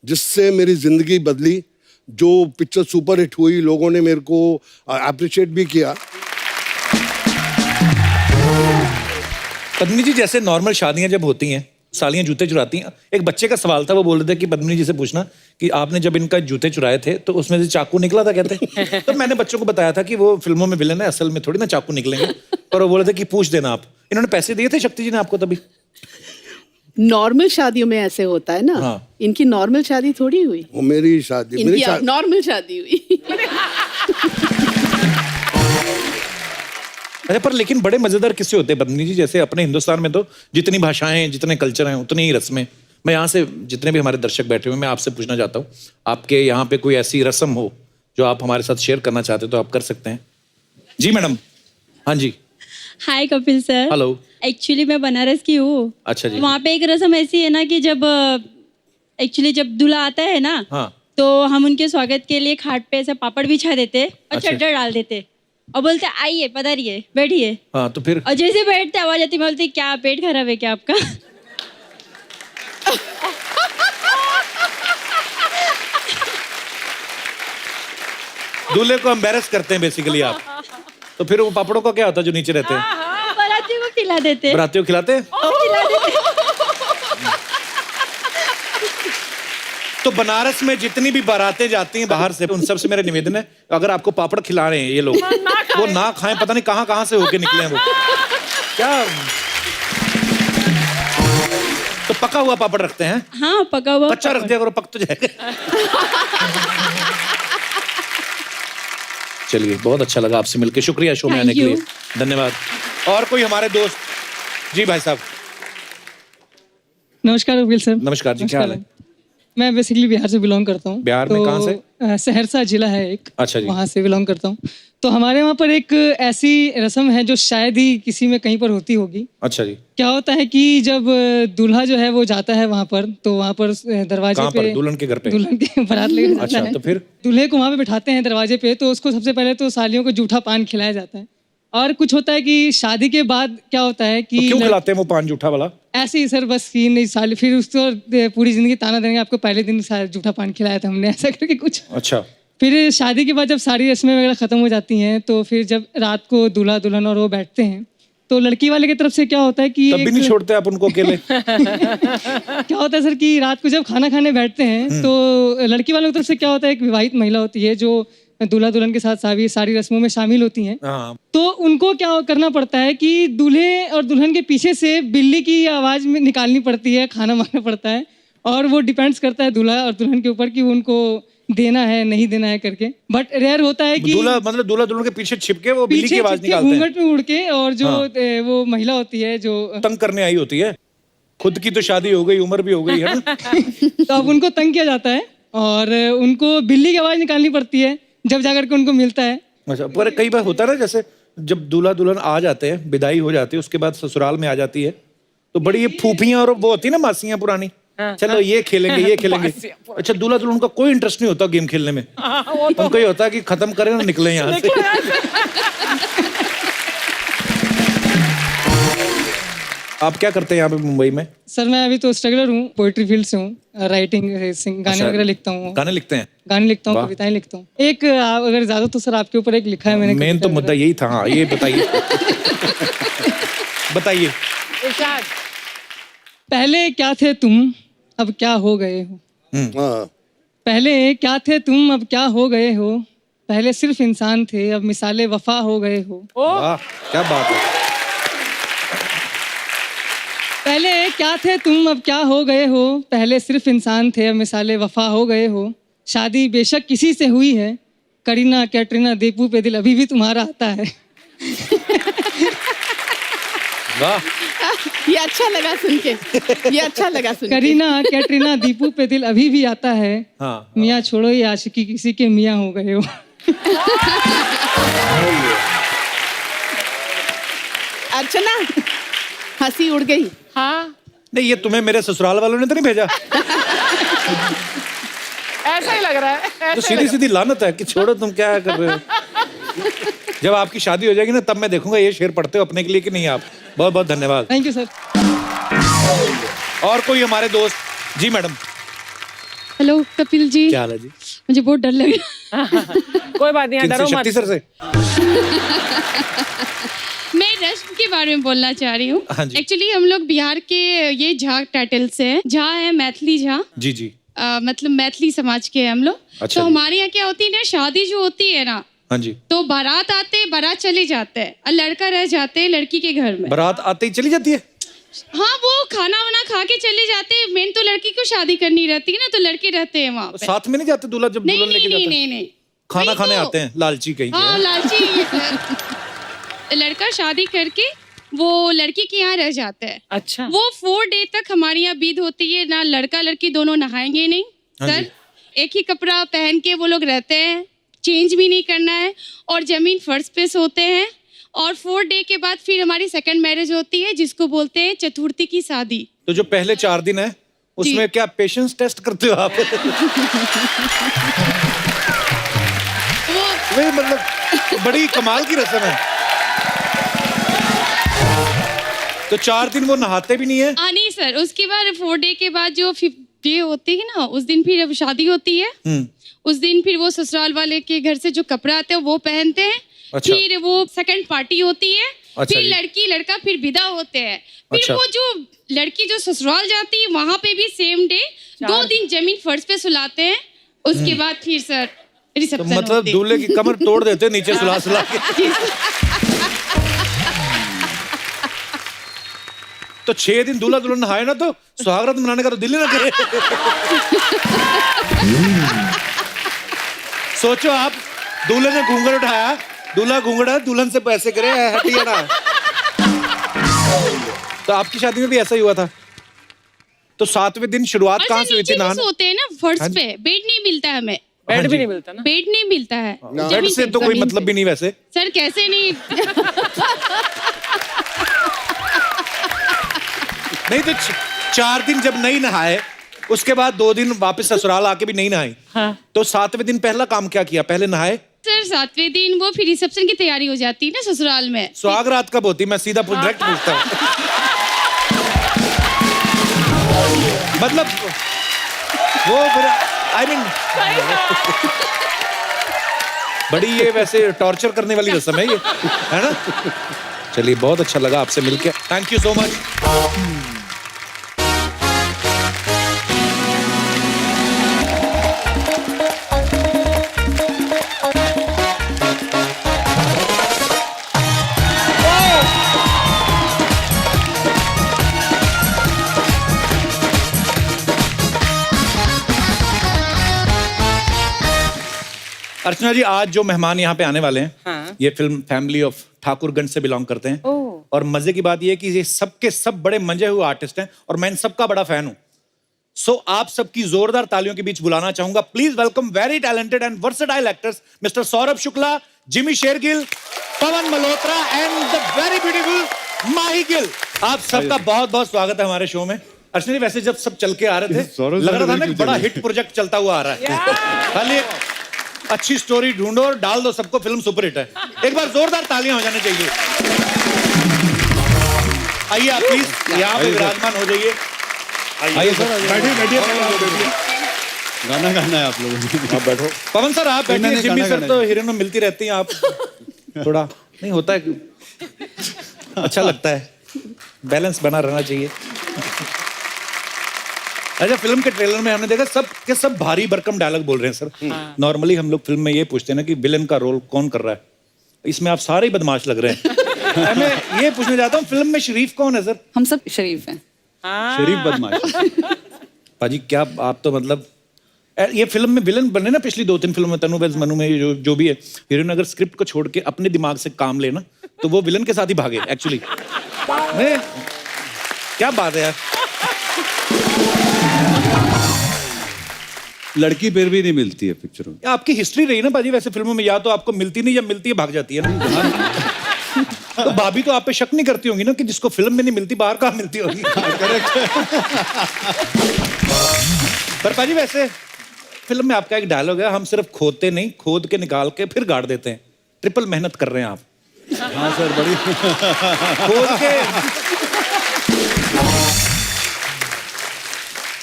जिससे मेरी जिंदगी बदली। जो पिक्चर सुपर हिट हुई, लोगों ने मेरे को अप्रिशिएट भी किया। पद्मिनी जी, जैसे नॉर्मल शादियां जब होती हैं, सालियां जूते चुराती हैं, एक बच्चे का सवाल था, वो बोल रहे थे कि पद्मिनी जी से पूछना कि आपने जब इनका जूते चुराए थे तो उसमें से चाकू निकला था कहते। तो मैंने बच्चों को बताया था कि वो फिल्मों में विलन है, असल में थोड़ी ना चाकू निकलेंगे। और वो बोले थे कि पूछ देना आप। इन्होंने पैसे दिए थे शक्ति जी ने आपको तभी? नॉर्मल शादियों में ऐसे होता है ना। हाँ। इनकी नॉर्मल शादी थोड़ी हुई, वो मेरी शादी, मेरी इनकी नॉर्मल शादी हुई। अच्छा, पर लेकिन बड़े मजेदार किस्से होते हैं पद्मिनी जी। जैसे अपने हिंदुस्तान में तो जितनी भाषाएं, जितने कल्चर हैं, उतनी ही रस्में। मैं यहाँ से जितने भी हमारे दर्शक बैठे हुए, मैं आपसे पूछना चाहता हूँ, आपके यहाँ पे कोई ऐसी रस्म हो जो आप हमारे साथ शेयर करना चाहते हो तो आप कर सकते हैं। जी मैडम। हाँ जी। हाय कपिल सर। हेलो। एक्चुअली मैं बनारस की हूँ। अच्छा जी। वहाँ पे एक रस्म ऐसी है ना कि जब जब दूल्हा आता है ना, हाँ। तो हम उनके स्वागत के लिए खाट पे ऐसे पापड़ बिछा देते और अच्छा। चद्दर डाल देते और बोलते आइए पधारिए बैठिए। हाँ, तो फिर? और जैसे बैठते आवाज आती, मैं बोलती क्या पेट खराब है क्या आपका? दूल्हे को एम्बैरेस करते हैं बेसिकली आप। तो फिर वो पापड़ों का क्या होता है जो नीचे रहते हैं? बारातियों को खिला देते। बरातियों को खिलाते हैं? खिला देते। तो बनारस में जितनी भी बारातें जाती हैं बाहर से, उन सब से मेरा निवेदन है, अगर आपको पापड़ खिला रहे हैं ये लोग, वो ना खाएं। पता नहीं कहाँ कहाँ से होके निकले हैं वो। क्या तो पका हुआ पापड़ रखते हैं? हाँ, पका हुआ। कच्चा रख दिया करो, पक तो जाएगा। चलिए, बहुत अच्छा लगा आपसे मिलकर। शुक्रिया शो में आने के लिए, धन्यवाद। और कोई हमारे दोस्त? जी भाई साहब। नमस्कार कपिल सर। नमस्कार जी, क्या हाल है? मैं बेसिकली बिहार से बिलोंग करता हूँ। बिहार में कहाँ से? सहरसा जिला है एक। अच्छा जी। वहाँ से बिलोंग करता हूँ। तो हमारे वहाँ पर एक ऐसी रस्म है जो शायद ही किसी में कहीं पर होती होगी। अच्छा जी। क्या होता है कि जब दूल्हा जो है वो जाता है वहाँ पर, तो वहाँ पर दरवाजे कहाँ पे पर? दुल्हन के घर पे? दुल्हन के बारात लेकर जाता अच्छा, है। तो फिर? दूल्हे को वहाँ पे बिठाते हैं दरवाजे पे, तो उसको सबसे पहले तो सालियों को जूठा पान खिलाया जाता है। और कुछ होता है कि शादी के बाद क्या होता है कि तो क्यों खिलाते हैं वो पान जूठा वाला? ऐसे ही सर, बस कि नहीं साल फिर उसको पूरी जिंदगी ताना देंगे, आपको पहले दिन जूठा पान खिलाया था हमने, ऐसा करके कुछ। अच्छा। फिर शादी के बाद जब सारी रस्में वगैरह खत्म हो जाती हैं, तो फिर जब रात को दूल्हा दुल्हन और वो बैठते हैं, तो लड़की वाले की तरफ से क्या होता है कि तब भी नहीं छोड़ते आप उनको अकेले? क्या होता है सर कि रात को जब खाना खाने बैठते हैं, तो लड़की वालों की तरफ से क्या होता है, एक विवाहित महिला होती है जो दूल्हा दुल्हन के साथ सारी रस्मों में शामिल होती हैं। हाँ। तो उनको क्या करना पड़ता है कि दूल्हे और दुल्हन के पीछे से बिल्ली की आवाज में निकालनी पड़ती है, खाना मांगना पड़ता है, और वो डिपेंड्स करता है दूल्हा और दुल्हन के ऊपर कि उनको देना है नहीं देना है करके। बट रेयर होता है कि दूल्हा मतलब दूल्हा दुल्हन के पीछे छिपके वो बिल्ली की आवाज निकालते हैं, घूंघट में उड़ के, और जो वो महिला होती है जो तंग करने आई होती है। खुद की तो शादी हो गई, उम्र भी हो गई है ना। तो अब उनको तंग किया जाता है और उनको बिल्ली की आवाज़ निकालनी पड़ती है जब जाकर के उनको मिलता है। अच्छा, पर कई बार होता है ना, जैसे जब दूल्हा दुल्हन आ जाते हैं, विदाई हो जाती है, उसके बाद ससुराल में आ जाती है, तो बड़ी ये फूफियां और वो होती है ना मासियां पुरानी, चलो ये खेलेंगे ये खेलेंगे। अच्छा, दूल्हा दुल्हन का कोई इंटरेस्ट नहीं होता गेम खेलने में, उनको ये होता है कि खत्म करें ना, निकले यहाँ से। आप क्या करते हैं यहाँ पे मुंबई में? सर मैं अभी तो स्ट्रगलर हूँ, पोइट्री फील्ड से हूँ, राइटिंग गाने अच्छा, वगैरह लिखता हूँ। गाने लिखते हैं? गाने लिखता हूँ, वाह। कविताएं लिखता हूँ। एक अगर ज्यादा तो सर आपके ऊपर एक लिखा है मैंने। मेन तो मुद्दा यही था। हाँ, ये बताइए। बताइए। इरशाद। पहले क्या थे तुम अब क्या हो गए हो, हाँ पहले क्या थे तुम अब क्या हो गए हो, पहले सिर्फ इंसान थे अब मिसाले वफा हो गए हो। वाह, क्या बात है। पहले क्या थे तुम अब क्या हो गए हो, पहले सिर्फ इंसान थे अब मिसाले वफा हो गए हो। शादी बेशक किसी से हुई है, करीना कैटरीना दीपू पे दिल अभी भी तुम्हारा आता है। वाह, ये अच्छा लगा सुन के, ये अच्छा लगा सुन के। करीना कैटरीना दीपू पे दिल अभी भी आता है। हाँ। मियाँ छोड़ो ये आशिकी किसी के मियाँ हो गए हो। अर्चना हंसी उड़ गई। हाँ, नहीं, ये तुम्हें मेरे ससुराल वालों ने तो नहीं भेजा? ऐसा ही लग रहा है, तो ऐसा ही सीधी सीधी लानत है कि छोड़ो, तुम क्या कर रहे हो। जब आपकी शादी हो जाएगी ना, तब मैं देखूंगा ये शेर पढ़ते हो अपने के लिए कि नहीं आप। बहुत बहुत धन्यवाद। Thank you sir. और कोई हमारे दोस्त? जी मैडम। हेलो कपिल जी, क्या हाल है जी? मुझे बहुत डर लग रहा है। कोई बात नहीं, किनसे? डरो शक्ति मत। सर से? मैं रस्म के बारे में बोलना चाह रही हूँ। हाँ जी। एक्चुअली हम लोग बिहार के ये झा टाइटल से हैं। झा है मैथिली झा, जी जी। मतलब मैथिली समाज के हैं हम लोग। अच्छा तो जी। हमारे यहाँ क्या होती है ना, शादी जो होती है ना, हाँ जी। तो बारात आते, बारात चले जाते हैं और लड़का रह जाते हैं लड़की के घर में। बारात आते ही चली जाती है? हाँ, वो खाना वाना खा के चले जाते हैं। मेन तो लड़की को शादी करनी रहती है ना, तो लड़के रहते हैं वहाँ पे। साथ में नहीं जाते दूल्हा जब नहीं दुल्हन लेके नहीं जाता नहीं है? नहीं नहीं, खाना वही खाने तो। आते हैं, लालची कहीं के। हाँ, लालची। लड़का शादी करके वो लड़की के यहाँ रह जाता है। अच्छा, वो 4 डे तक हमारे यहाँ बीत होती है ना, लड़का लड़की दोनों नहाएंगे नहीं हाँ सर। जी। एक ही कपड़ा पहन के वो लोग रहते हैं, चेंज भी नहीं करना है, और जमीन फर्श पे सोते हैं। और 4 डे के बाद फिर हमारी सेकंड मैरिज होती है, जिसको बोलते हैं चतुर्थी की शादी। तो जो पहले 4 दिन है उसमें क्या पेशेंस टेस्ट करते हो आप? वही मतलब बड़ी कमाल की रस्म है। तो 4 दिन वो नहाते भी नहीं है? हाँ नहीं सर, उसके बाद 4 डे के बाद जो 5th डे होती है ना, उस दिन फिर अब शादी होती है। उस दिन फिर वो ससुराल वाले के घर से जो कपड़ा आते हैं वो पहनते हैं। अच्छा। फिर वो सेकंड पार्टी होती है। अच्छा फिर जी। लड़की लड़का फिर विदा होते हैं। फिर अच्छा। वो जो लड़की जो ससुराल जाती है वहां पे भी सेम डे 2 दिन जमीन फर्श पे सुलाते हैं। उसके बाद फिर सर तो रिसेप्शन मतलब होती है। दूल्हे की कमर तोड़ देते हैं नीचे सुला सुला के। तो 6 दिन दूल्हा दुल्हन नहाए ना, तो सुहागरात मनाने का तो दिल ही ना करे। सोचो आप, दूल्हे ने घूंघट उठाया, दूल्हा घूंघटा, दुल्हन से पैसे करे, हटिया ना। तो आपकी शादी में भी ऐसा ही हुआ था? तो 7वें दिन शुरुआत और कहाँ सर से हुई नीचे थी? भी नहाने? सोते हैं ना फर्श हाँ जी। पे, बेड नहीं मिलता है हमें। बेड हाँ भी जी। नहीं मिलता ना। बेड नहीं मिलता है। बेड जमीन से पे, तो कोई जमीन मतलब पे। भी नहीं वैसे। सर कैसे नहीं। नहीं तो 4 दिन जब नहीं नहाए, उसके बाद 2 दिन वापस ससुराल आके भी नहीं नहाए, हाँ। तो 7वें दिन पहला काम क्या किया? पहले नहाए? सर 7वें दिन वो फिर रिसेप्शन की तैयारी हो जाती है ना ससुराल में। सुहाग रात कब होती? मैं सीधा डायरेक्ट पूछता हूँ। मतलब वो आई मीन बड़ी ये वैसे टॉर्चर करने वाली रस्म है ये, है ना? चलिए, बहुत अच्छा लगा आपसे मिलके। Thank you so much. Archana ji, आज जो मेहमान यहाँ पे आने वाले हैं, हाँ। ये फिल्म फैमिली ऑफ ठाकुरगंज से बिलोंग करते हैं। ओह। और मजे की बात यह है कि ये सबके सब बड़े मंजे हुए आर्टिस्ट हैं और मैं इन सबका बड़ा फैन हूं। सो आप सबकी जोरदार तालियों के बीच बुलाना चाहूंगा, please welcome very talented and versatile actors mister Saurabh Shukla, Jimmy Shergill, Pawan Malhotra and the very beautiful Mahi Gill. आप सबका बहुत बहुत स्वागत है हमारे शो में। अर्चना, वैसे जब सब चल के आ रहे थे लग रहा था ना बड़ा हिट प्रोजेक्ट चलता हुआ आ रहा है। खाली एक अच्छी स्टोरी ढूंढो और डाल दो सबको, फिल्म सुपरहिट है। एक बार जोरदार तालियां हो जानी चाहिए। आइए आप प्लीज यहाँ पे विराजमान हो जाइए। आइए सर, बैठिए। गाना गाना है आप लोगों को। आप बैठो। पवन सर आप बैठिए, जिम्मी सर तो हीरोइन में मिलती रहती हैं, आप थोड़ा नहीं होता है, अच्छा लगता है, बैलेंस बना रहना चाहिए। अच्छा, फिल्म के ट्रेलर में हमने देखा सब के सब भारी भरकम डायलॉग बोल रहे हैं सर। नॉर्मली हम लोग फिल्म में ये पूछते हैं ना कि विलेन का रोल कौन कर रहा है, इसमें आप सारे ही बदमाश लग रहे हैं। मैं ये पूछना चाहता हूँ, फिल्म में शरीफ कौन है सर? हम सब शरीफ हैं। शरीफ बदमाश। पाजी क्या आप तो मतलब ये फिल्म में विलन बने ना, पिछली 2-3 फिल्मों में तनु वेज मनु में जो भी है, हीरोइन अगर स्क्रिप्ट को छोड़ के अपने दिमाग से काम लेना तो वो विलन के साथ ही भागे एक्चुअली। क्या बात है यार। लड़की फिर भी नहीं मिलती है पिक्चरों में। आपकी हिस्ट्री रही ना पाजी वैसे फिल्मों में, या तो आपको मिलती नहीं या मिलती है भाग जाती है ना। तो भाभी तो आप पे शक नहीं करती होंगी ना कि जिसको फिल्म में नहीं मिलती बाहर कहाँ मिलती होगी। पर पाजी वैसे फिल्म में आपका एक डायलॉग है, हम सिर्फ खोदते नहीं खोद के निकाल के फिर गाड़ देते हैं। ट्रिपल मेहनत कर रहे हैं आप। हाँ सर, बड़ी खोद के।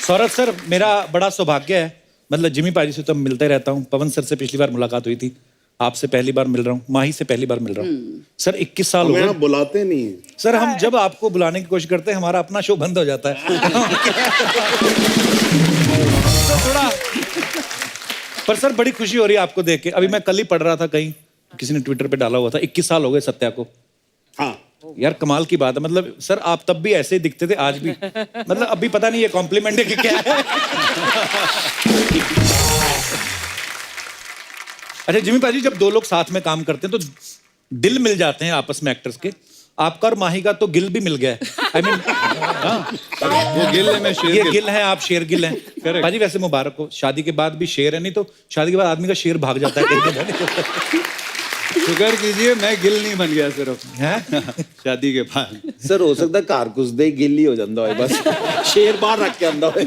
सौरभ सर, मेरा बड़ा सौभाग्य है, मतलब जिमी पाजी से तो मिलते रहता हूँ, पवन सर से पिछली बार मुलाकात हुई थी, आपसे पहली बार मिल रहा हूँ, माही से पहली बार मिल रहा हूँ। सर 21 साल हो गए। बुलाते नहीं सर, हम जब आपको बुलाने की कोशिश करते हैं हमारा अपना शो बंद हो जाता है। तो थोड़ा पर सर बड़ी खुशी हो रही है आपको देख के। अभी मैं कल ही पढ़ रहा था, कहीं किसी ने ट्विटर पे डाला हुआ था 21 साल हो गए सत्या को। हाँ यार कमाल की बात है, मतलब सर आप तब भी ऐसे ही दिखते थे, आज भी मतलब अभी पता नहीं ये कॉम्प्लीमेंट है कि क्या है। अच्छा जिमी पाजी, जब दो लोग साथ में काम करते हैं तो दिल मिल जाते हैं आपस में एक्टर्स के। आपका और माही का तो गिल भी मिल गया है। I mean, वो गिल है, मैं शेर ये गिल। गिल है, आप शेर गिल हैं। पाजी वैसे मुबारक हो, शादी के बाद भी शेर है, नहीं तो शादी के बाद आदमी का शेर भाग जाता है। शुक्र कीजिए मैं गिल नहीं बन गया सिर्फ हैं? शादी के बाद। सर हो सकता है कार घुस दे गिल ही हो जाता है, बस शेर बाहर रख के आंदा है।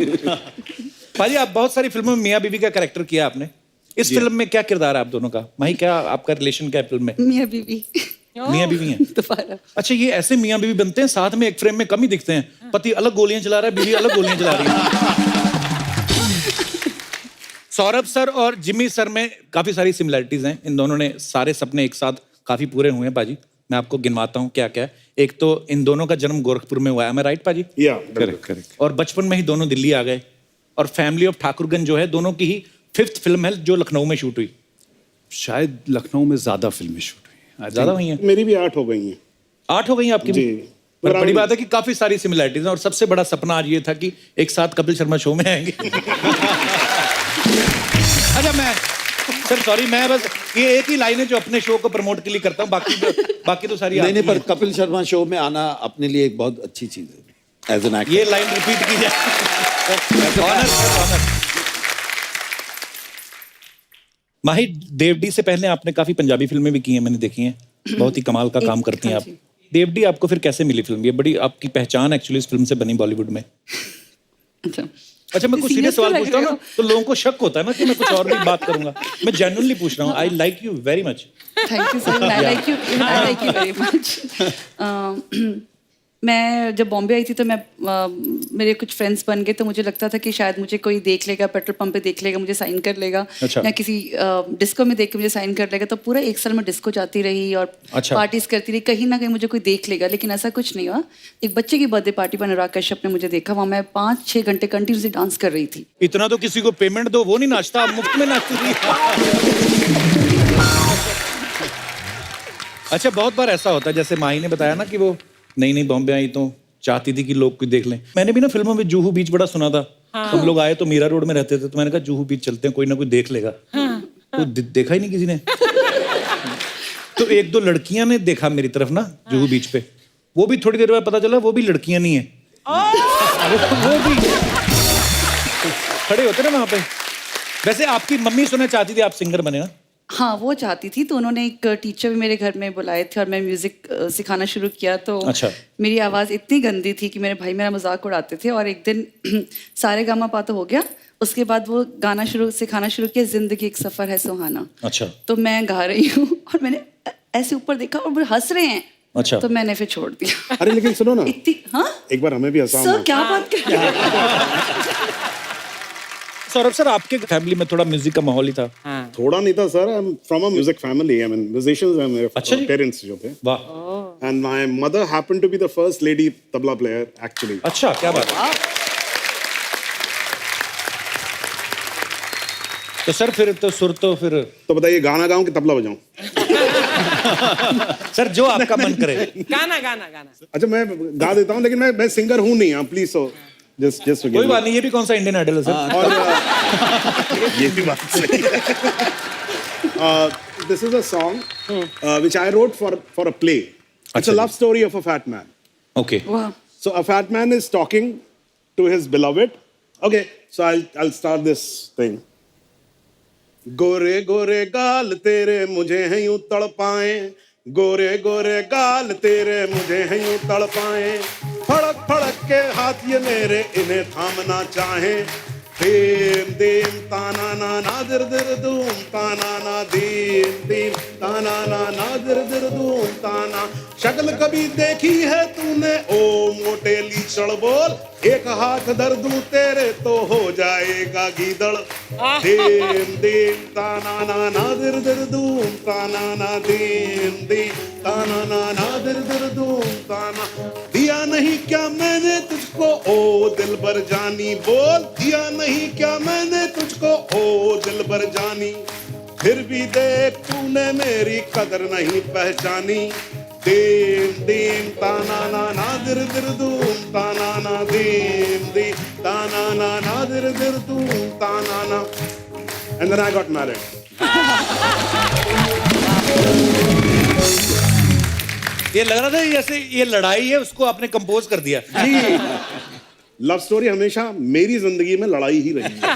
पाजी आप बहुत सारी फिल्मों में मियाँ बीवी का कैरेक्टर किया आपने, इस फिल्म में क्या किरदार है आप दोनों का? माही क्या आपका रिलेशन क्या है फिल्म में? मियाँ बीवी। मियाँ बीवी हैं दोबारा। अच्छा, ये ऐसे मियाँ बीवी बनते हैं साथ में एक फ्रेम में कम ही दिखते हैं, पति अलग गोलियां चला रहा है, बीवी अलग गोलियां चला रही है। सौरभ सर और जिमी सर में काफी सारी सिमिलरिटीज हैं, इन दोनों ने सारे सपने एक साथ काफी पूरे हुए हैं पाजी। मैं आपको गिनवाता हूँ क्या क्या है। एक तो इन दोनों का जन्म गोरखपुर में हुआ है, मैं राइट पाजी? करेक्ट। और बचपन में ही दोनों दिल्ली आ गए, और फैमिली ऑफ ठाकुरगंज जो है दोनों की ही 5th फिल्म है जो लखनऊ में शूट हुई। शायद लखनऊ में ज्यादा फिल्में शूट हुई, ज्यादा हुई हैं? मेरी भी 8 हो गई हैं। 8 हो गई आपकी भी? पर बड़ी बात है कि काफी सारी सिमिलरिटीज हैं, और सबसे बड़ा सपना आज ये था कि एक साथ कपिल शर्मा शो में आएंगे। अच्छा मैं सर सॉरी, मैं बस ये एक ही लाइन है जो अपने शो को प्रमोट के लिए करता हूँ, बाकी तो सारी नहीं, पर कपिल शर्मा शो में आना अपने लिए एक बहुत अच्छी चीज है एज एन एक्टर। ये लाइन रिपीट की जाए। ऑनर। माही, देवडी से पहले आपने काफी पंजाबी फिल्में भी की हैं, मैंने देखी हैं, बहुत ही कमाल का काम करती हैं आप। देवडी आपको फिर कैसे मिली फिल्म? ये बड़ी आपकी पहचान एक्चुअली इस फिल्म से बनी बॉलीवुड में। अच्छा मैं कुछ सीरियस सवाल पूछता हूँ ना तो लोगों को शक होता है ना कि मैं कुछ और भी बात करूंगा। मैं जेन्युइनली पूछ रहा हूँ। I like you very much. Thank you sir, I like you very much. मैं जब बॉम्बे आई थी तो मैं मेरे कुछ फ्रेंड्स बन गए, तो मुझे लगता था कि शायद मुझे कोई देख लेगा, पेट्रोल पंप पे देख लेगा, मुझे साइन कर लेगा। अच्छा। या किसी डिस्को में देख के मुझे साइन कर लेगा। तो पूरा 1 साल मैं डिस्को जाती रही और अच्छा। पार्टीज करती रही, कहीं ना कहीं मुझे कोई देख लेगा, लेकिन ऐसा कुछ नहीं हुआ। एक बच्चे की बर्थडे पार्टी पर अनुराग कश्यप ने मुझे देखा, वहाँ मैं 5-6 घंटे कंटिन्यूसली डांस कर रही थी। इतना तो किसी को पेमेंट दो, वो नहीं नाचता, आप मुफ्त में नाचती थी। अच्छा बहुत बार ऐसा होता है, जैसे माही ने बताया ना कि वो नई बॉम्बे आई तो चाहती थी कि लोग कोई देख लें। मैंने भी ना फिल्मों में जूहू बीच बड़ा सुना था। हम लोग आए तो मीरा रोड में रहते थे, तो मैंने कहा जूहू बीच चलते हैं, कोई ना कोई देख लेगा। तो देखा ही नहीं किसी ने। तो 1-2 लड़कियां ने देखा मेरी तरफ ना जूहू बीच पे, वो भी थोड़ी देर बाद पता चला वो भी लड़कियां नहीं है। वो भी खड़े होते ना वहां पे। वैसे आपकी मम्मी सुनना चाहती थी आप सिंगर बने ना? हाँ, वो चाहती थी, तो उन्होंने एक टीचर भी मेरे घर में बुलाए थे और मैं म्यूजिक सिखाना शुरू किया। तो अच्छा। मेरी आवाज़ इतनी गंदी थी कि मेरे भाई मेरा मजाक उड़ाते थे। और एक दिन सारे गामा पा तो हो गया, उसके बाद वो गाना सिखाना शुरू किया, जिंदगी एक सफर है सुहाना। अच्छा। तो मैं गा रही हूँ और मैंने ऐसे ऊपर देखा और वो हंस रहे हैं। अच्छा। तो मैंने फिर छोड़ दिया। अरे लेकिन सुनो ना, इतनी, हाँ एक बार हमें भी हंसाओ सर, ना। क्या बात कर रहे हैं? सौरभ सर, आपके फैमिली में थोड़ा म्यूजिक का माहौल ही था? थोड़ा नहीं था sir, I am from a music family, I mean musicians हैं मेरे अच्छा जी। पेरेंट्स जो थे। वाह। And my mother happened to be the first lady tabla player actually. अच्छा, क्या बात है। तो सर फिर तो सुर तो फिर तो बताइए, गाना गाऊं कि तबला बजाऊं? सर जो आपका मन करे। गाना गाना गाना। अच्छा, मैं गा देता हूं, लेकिन मैं सिंगर हूं नहीं, प्लीज। सो जस्ट कोई बात नहीं, ये भी कौन सा इंडियन आइडल है सर? और ये भी बात सही। This is a song which I wrote for a play. It's a love story of a fat man. Okay. वाह। So a fat man is talking to his beloved. Okay, so I'll start this thing. गोरे गोरे गाल तेरे मुझे हैं यूं तड़पाए, गोरे गोरे गाल तेरे मुझे हैं यूं तड़पाए, फड़क फड़क के हाथ ये मेरे इन्हें थामना चाहे, दीम दीम ताना ना ना दिर दिर दूम ताना ना दीम दीम ताना ना ना दिर दिर दूम ताना। शक्ल कभी देखी है तूने ओ मोटे लीचड़ बोल, एक हाथ धर दूं तेरे तो हो जाएगा गीदड़। दीम दीम ताना ना ना दिर दिर दूम ताना ना दीम दीम ताना ना ना दिर दिर दूम ताना। दिया नहीं क्या मैंने तुझको ओ दिलबर जानी, बोल दिया नहीं क्या मैंने तुझको ओ दिलबर जानी, फिर भी देख तूने मेरी कदर नहीं पहचानी। दीम दीम ताना ना ना दिर दिर दूम ताना ना दीम दीम ताना ना ना दिर दिर दूम ताना ना। And then I got married. ये लग रहा था जैसे ये लड़ाई है, उसको आपने कंपोज कर दिया। जी, लव स्टोरी हमेशा मेरी जिंदगी में लड़ाई ही रही है।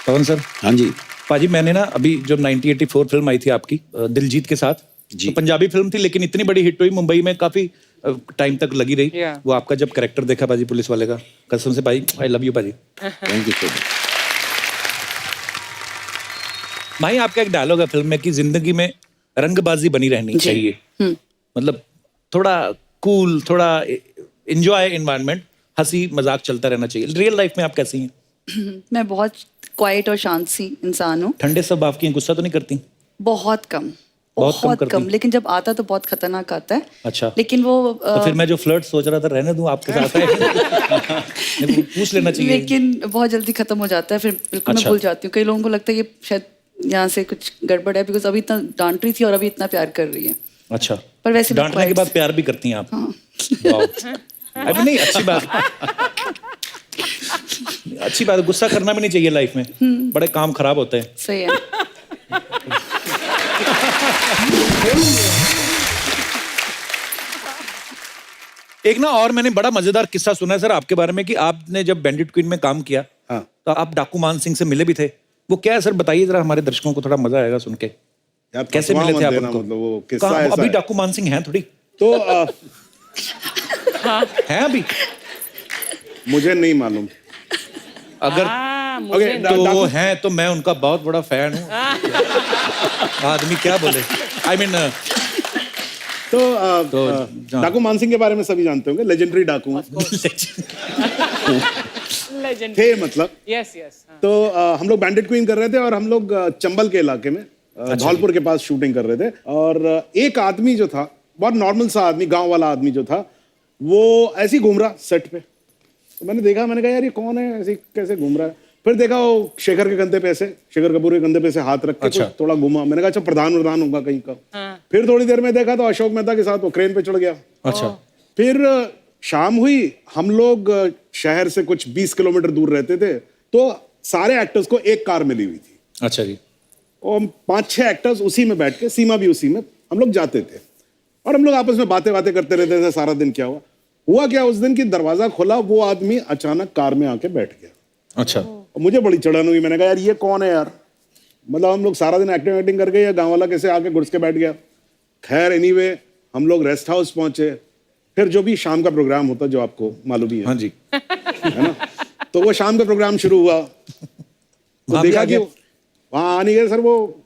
पवन सर। हाँ जी। पाजी, मैंने ना अभी जब 1984 फिल्म आई थी आपकी दिलजीत के साथ, जी। तो पंजाबी फिल्म थी लेकिन इतनी बड़ी हिट हुई, मुंबई में काफी टाइम तक लगी रही। Yeah. वो आपका जब कैरेक्टर देखा पाजी पुलिस वाले का, कसम से भाई आई लव यू पाजी। Thank you so much. भाई आपका एक डायलॉग है फिल्म में कि जिंदगी में रंगबाजी बनी रहनी चाहिए, मतलब थोड़ा कूल, थोड़ा एंजॉय एनवायरनमेंट, हंसी मजाक चलता रहना चाहिए। रियल लाइफ में आप कैसी हैं? मैं बहुत क्वाइट और शांत सी इंसान हूँ। ठंडे सब आपकी हैं, गुस्सा तो नहीं करती? बहुत कम, बहुत कम करती? कम, लेकिन जब आता तो बहुत खतरनाक आता है। अच्छा। लेकिन वो तो फिर मैं जो फ्लर्ट सोच रहा था रहने दूं आपके साथ है। पूछ लेना चाहिए। लेकिन बहुत जल्दी खत्म हो जाता है, फिर बिल्कुल अच्छा। मैं भूल जाती हूँ। कई लोगों को लगता है कि शायद यहाँ से कुछ गड़बड़ है, बिकॉज अभी इतना डांट रही थी और अभी इतना प्यार कर रही है। अच्छा। पर वैसे डांटने के बाद प्यार भी करती हैं आप? वाह। अभी नहीं, अच्छी बात, अच्छी बात। गुस्सा करना भी नहीं चाहिए लाइफ में, बड़े काम खराब होते हैं। सही है। एक ना और मैंने बड़ा मजेदार किस्सा सुना है सर आपके बारे में कि आपने जब बैंडिट क्वीन में काम किया, हाँ। तो आप डाकू मान सिंह से मिले भी थे। वो क्या है सर, बताइए जरा, हमारे दर्शकों को थोड़ा मजा आएगा सुन के। यार, कैसे फसवा मिले थे मत आप देना, उनको? मतलब वो किस्सा कहाँ? ऐसा अभी है। डाकू मान सिंह हैं थोड़ी तो हैं अभी? मुझे नहीं मालूम। अगर ओके, तो वो हैं तो मैं उनका बहुत बड़ा फैन हूँ। आदमी क्या बोले, आई मीन डाकू मान सिंह के बारे में सभी जानते होंगे, लेजेंडरी डाकू हैं। Legend. थे मतलब। Yes, yes. तो हम लोग बैंडिट क्वीन कर रहे थे और हम लोग चंबल के इलाके में धौलपुर के पास शूटिंग कर रहे थे। और एक आदमी जो था, बहुत नॉर्मल सा आदमी, गांव वाला आदमी जो था, वो ऐसे ही घूम रहा सेट पे। तो मैंने देखा, मैंने कहा यार ये कौन है, ऐसे कैसे घूम रहा है। फिर देखा वो शेखर के कंधे पे ऐसे, शेखर कपूर के कंधे पे ऐसे हाथ रख के अच्छा। कुछ थोड़ा घूमा। मैंने कहा अच्छा प्रधान होगा कहीं का। फिर थोड़ी देर में देखा तो अशोक मेहता के साथ वो क्रेन पे चढ़ गया। अच्छा। फिर शाम हुई, हम लोग शहर से कुछ 20 किलोमीटर दूर रहते थे, तो सारे एक्टर्स को एक कार मिली हुई थी अच्छा जी। और 5-6 एक्टर्स उसी में बैठ के, सीमा भी उसी में, हम लोग जाते थे और हम लोग आपस में बातें करते रहते थे सारा दिन। हुआ क्या उस दिन की दरवाजा खोला, वो आदमी अचानक कार में आके बैठ गया। अच्छा। और मुझे बड़ी चढ़न हुई, मैंने कहा यार ये कौन है यार, मतलब हम लोग सारा दिन एक्टिंग करके या गांव वाला कैसे आके घुस के बैठ गया। खैर एनीवे हम लोग रेस्ट हाउस पहुंचे, फिर जो भी शाम का प्रोग्राम होता जो आपको मालूम ही है। हाँ जी। है ना, तो वो शाम का प्रोग्राम शुरू हुआ तो देखा कि वहां आ नहीं गए सर, वो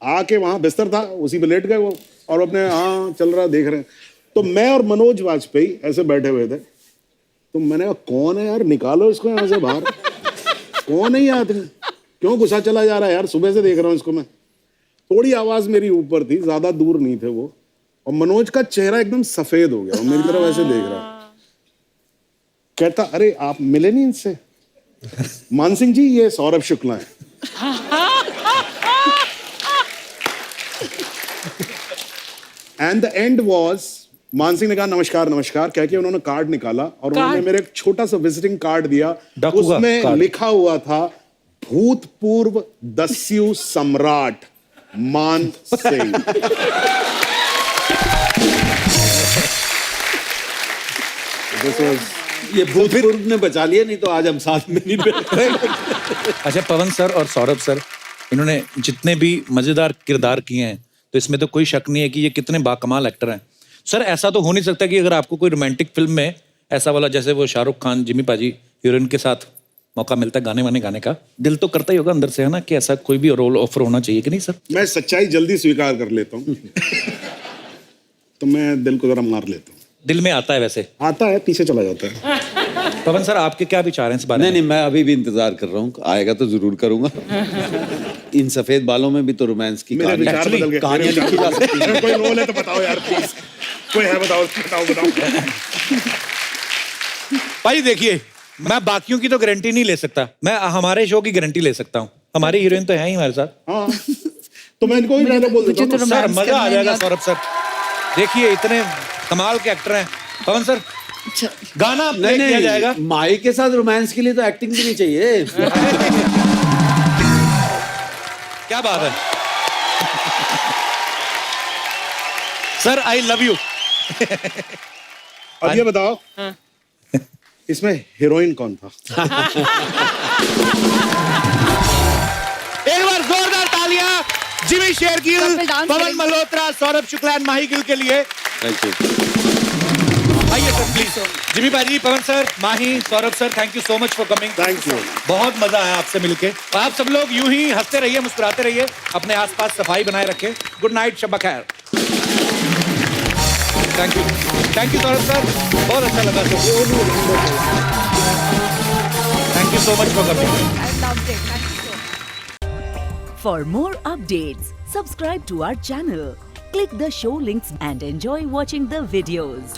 आके वहां बिस्तर था उसी पे लेट गए वो, और अपने हाँ चल रहा देख रहे हैं। तो मैं और मनोज वाजपेयी ऐसे बैठे हुए थे, तो मैंने कहा कौन है यार, निकालो इसको यहाँ से बाहर, कौन है ये आदमी, क्यों गुस्सा चला जा रहा है यार, सुबह से देख रहा हूँ इसको मैं। थोड़ी आवाज मेरी ऊपर थी, ज्यादा दूर नहीं थे वो, और मनोज का चेहरा एकदम सफेद हो गया, वो मेरी तरफ ऐसे देख रहा। कहता अरे आप मिले नहीं इनसे? मान सिंह जी ये सौरभ शुक्ला है। एंड द एंड वॉज, मान सिंह ने कहा नमस्कार नमस्कार कह के उन्होंने कार्ड निकाला और उन्होंने मेरे एक छोटा सा विजिटिंग कार्ड दिया, उसमें लिखा हुआ था भूतपूर्व दस्यु सम्राट मान सिंह। ये भूतपूर्व ने बचा लिया, नहीं तो आज हम साथ में नहीं बैठे। अच्छा पवन सर और सौरभ सर, इन्होंने जितने भी मजेदार किरदार किए हैं तो इसमें तो कोई शक नहीं है कि ये कितने बाकमाल एक्टर हैं। सर ऐसा तो हो नहीं सकता कि अगर आपको कोई रोमांटिक फिल्म में ऐसा वाला, जैसे वो शाहरुख खान जिमी पाजी हीरोइन के साथ मौका मिलता है गाने वाने गाने का, दिल तो करता ही होगा अंदर से, है ना, कि ऐसा कोई भी रोल ऑफर होना चाहिए कि नहीं सर? मैं सच्चाई जल्दी स्वीकार कर लेता हूँ तो मैं दिल को जरा मार लेता हूँ। दिल में आता है वैसे? आता है, पीछे चला जाता है। पवन सर आपके क्या विचार हैं इस बारे में? नहीं, मैं अभी भी इंतजार कर रहा हूँ, आएगा तो जरूर करूंगा। इन सफेद बालों में भी तो रोमांस की कहानियां लिखी जा सकती है। कोई रोल है तो बताओ यार प्लीज, कोई है बताओ बताओ। भाई देखिए, मैं बाकियों की तो गारंटी नहीं ले सकता, मैं हमारे शो की गारंटी ले सकता हूँ। हमारी हीरोइन तो है ही हमारे साथ। हाँ तो मैं इनको भी पहले बोल देता हूँ सर, मजा आ जाएगा सौरभ सर। देखिए इतने कमाल के एक्टर हैं। पवन सर गाना प्ले किया जाएगा। माई के साथ रोमांस के लिए तो एक्टिंग भी नहीं चाहिए। क्या बात है सर, आई लव यू। अब ये बताओ इसमें हीरोइन कौन था? एक बार जोरदार तालियां जिमी शेरगिल, पवन मल्होत्रा, सौरभ शुक्ला एंड माही गिल के लिए। आइए सर प्लीज। जिमी भाई, Pawan sir, Mahi, Saurabh sir, thank you so much for coming. Thank you, बहुत मजा आया आपसे मिलके। आप सब लोग यूं ही हंसते रहिए, मुस्कुराते रहिए, अपने आसपास सफाई बनाए रखें। गुड नाइट, शब खैर। थैंक यू सौरभ सर, बहुत अच्छा लगा sir. Thank you so much for coming. For more updates, subscribe to our channel, click the show links and enjoy watching the videos.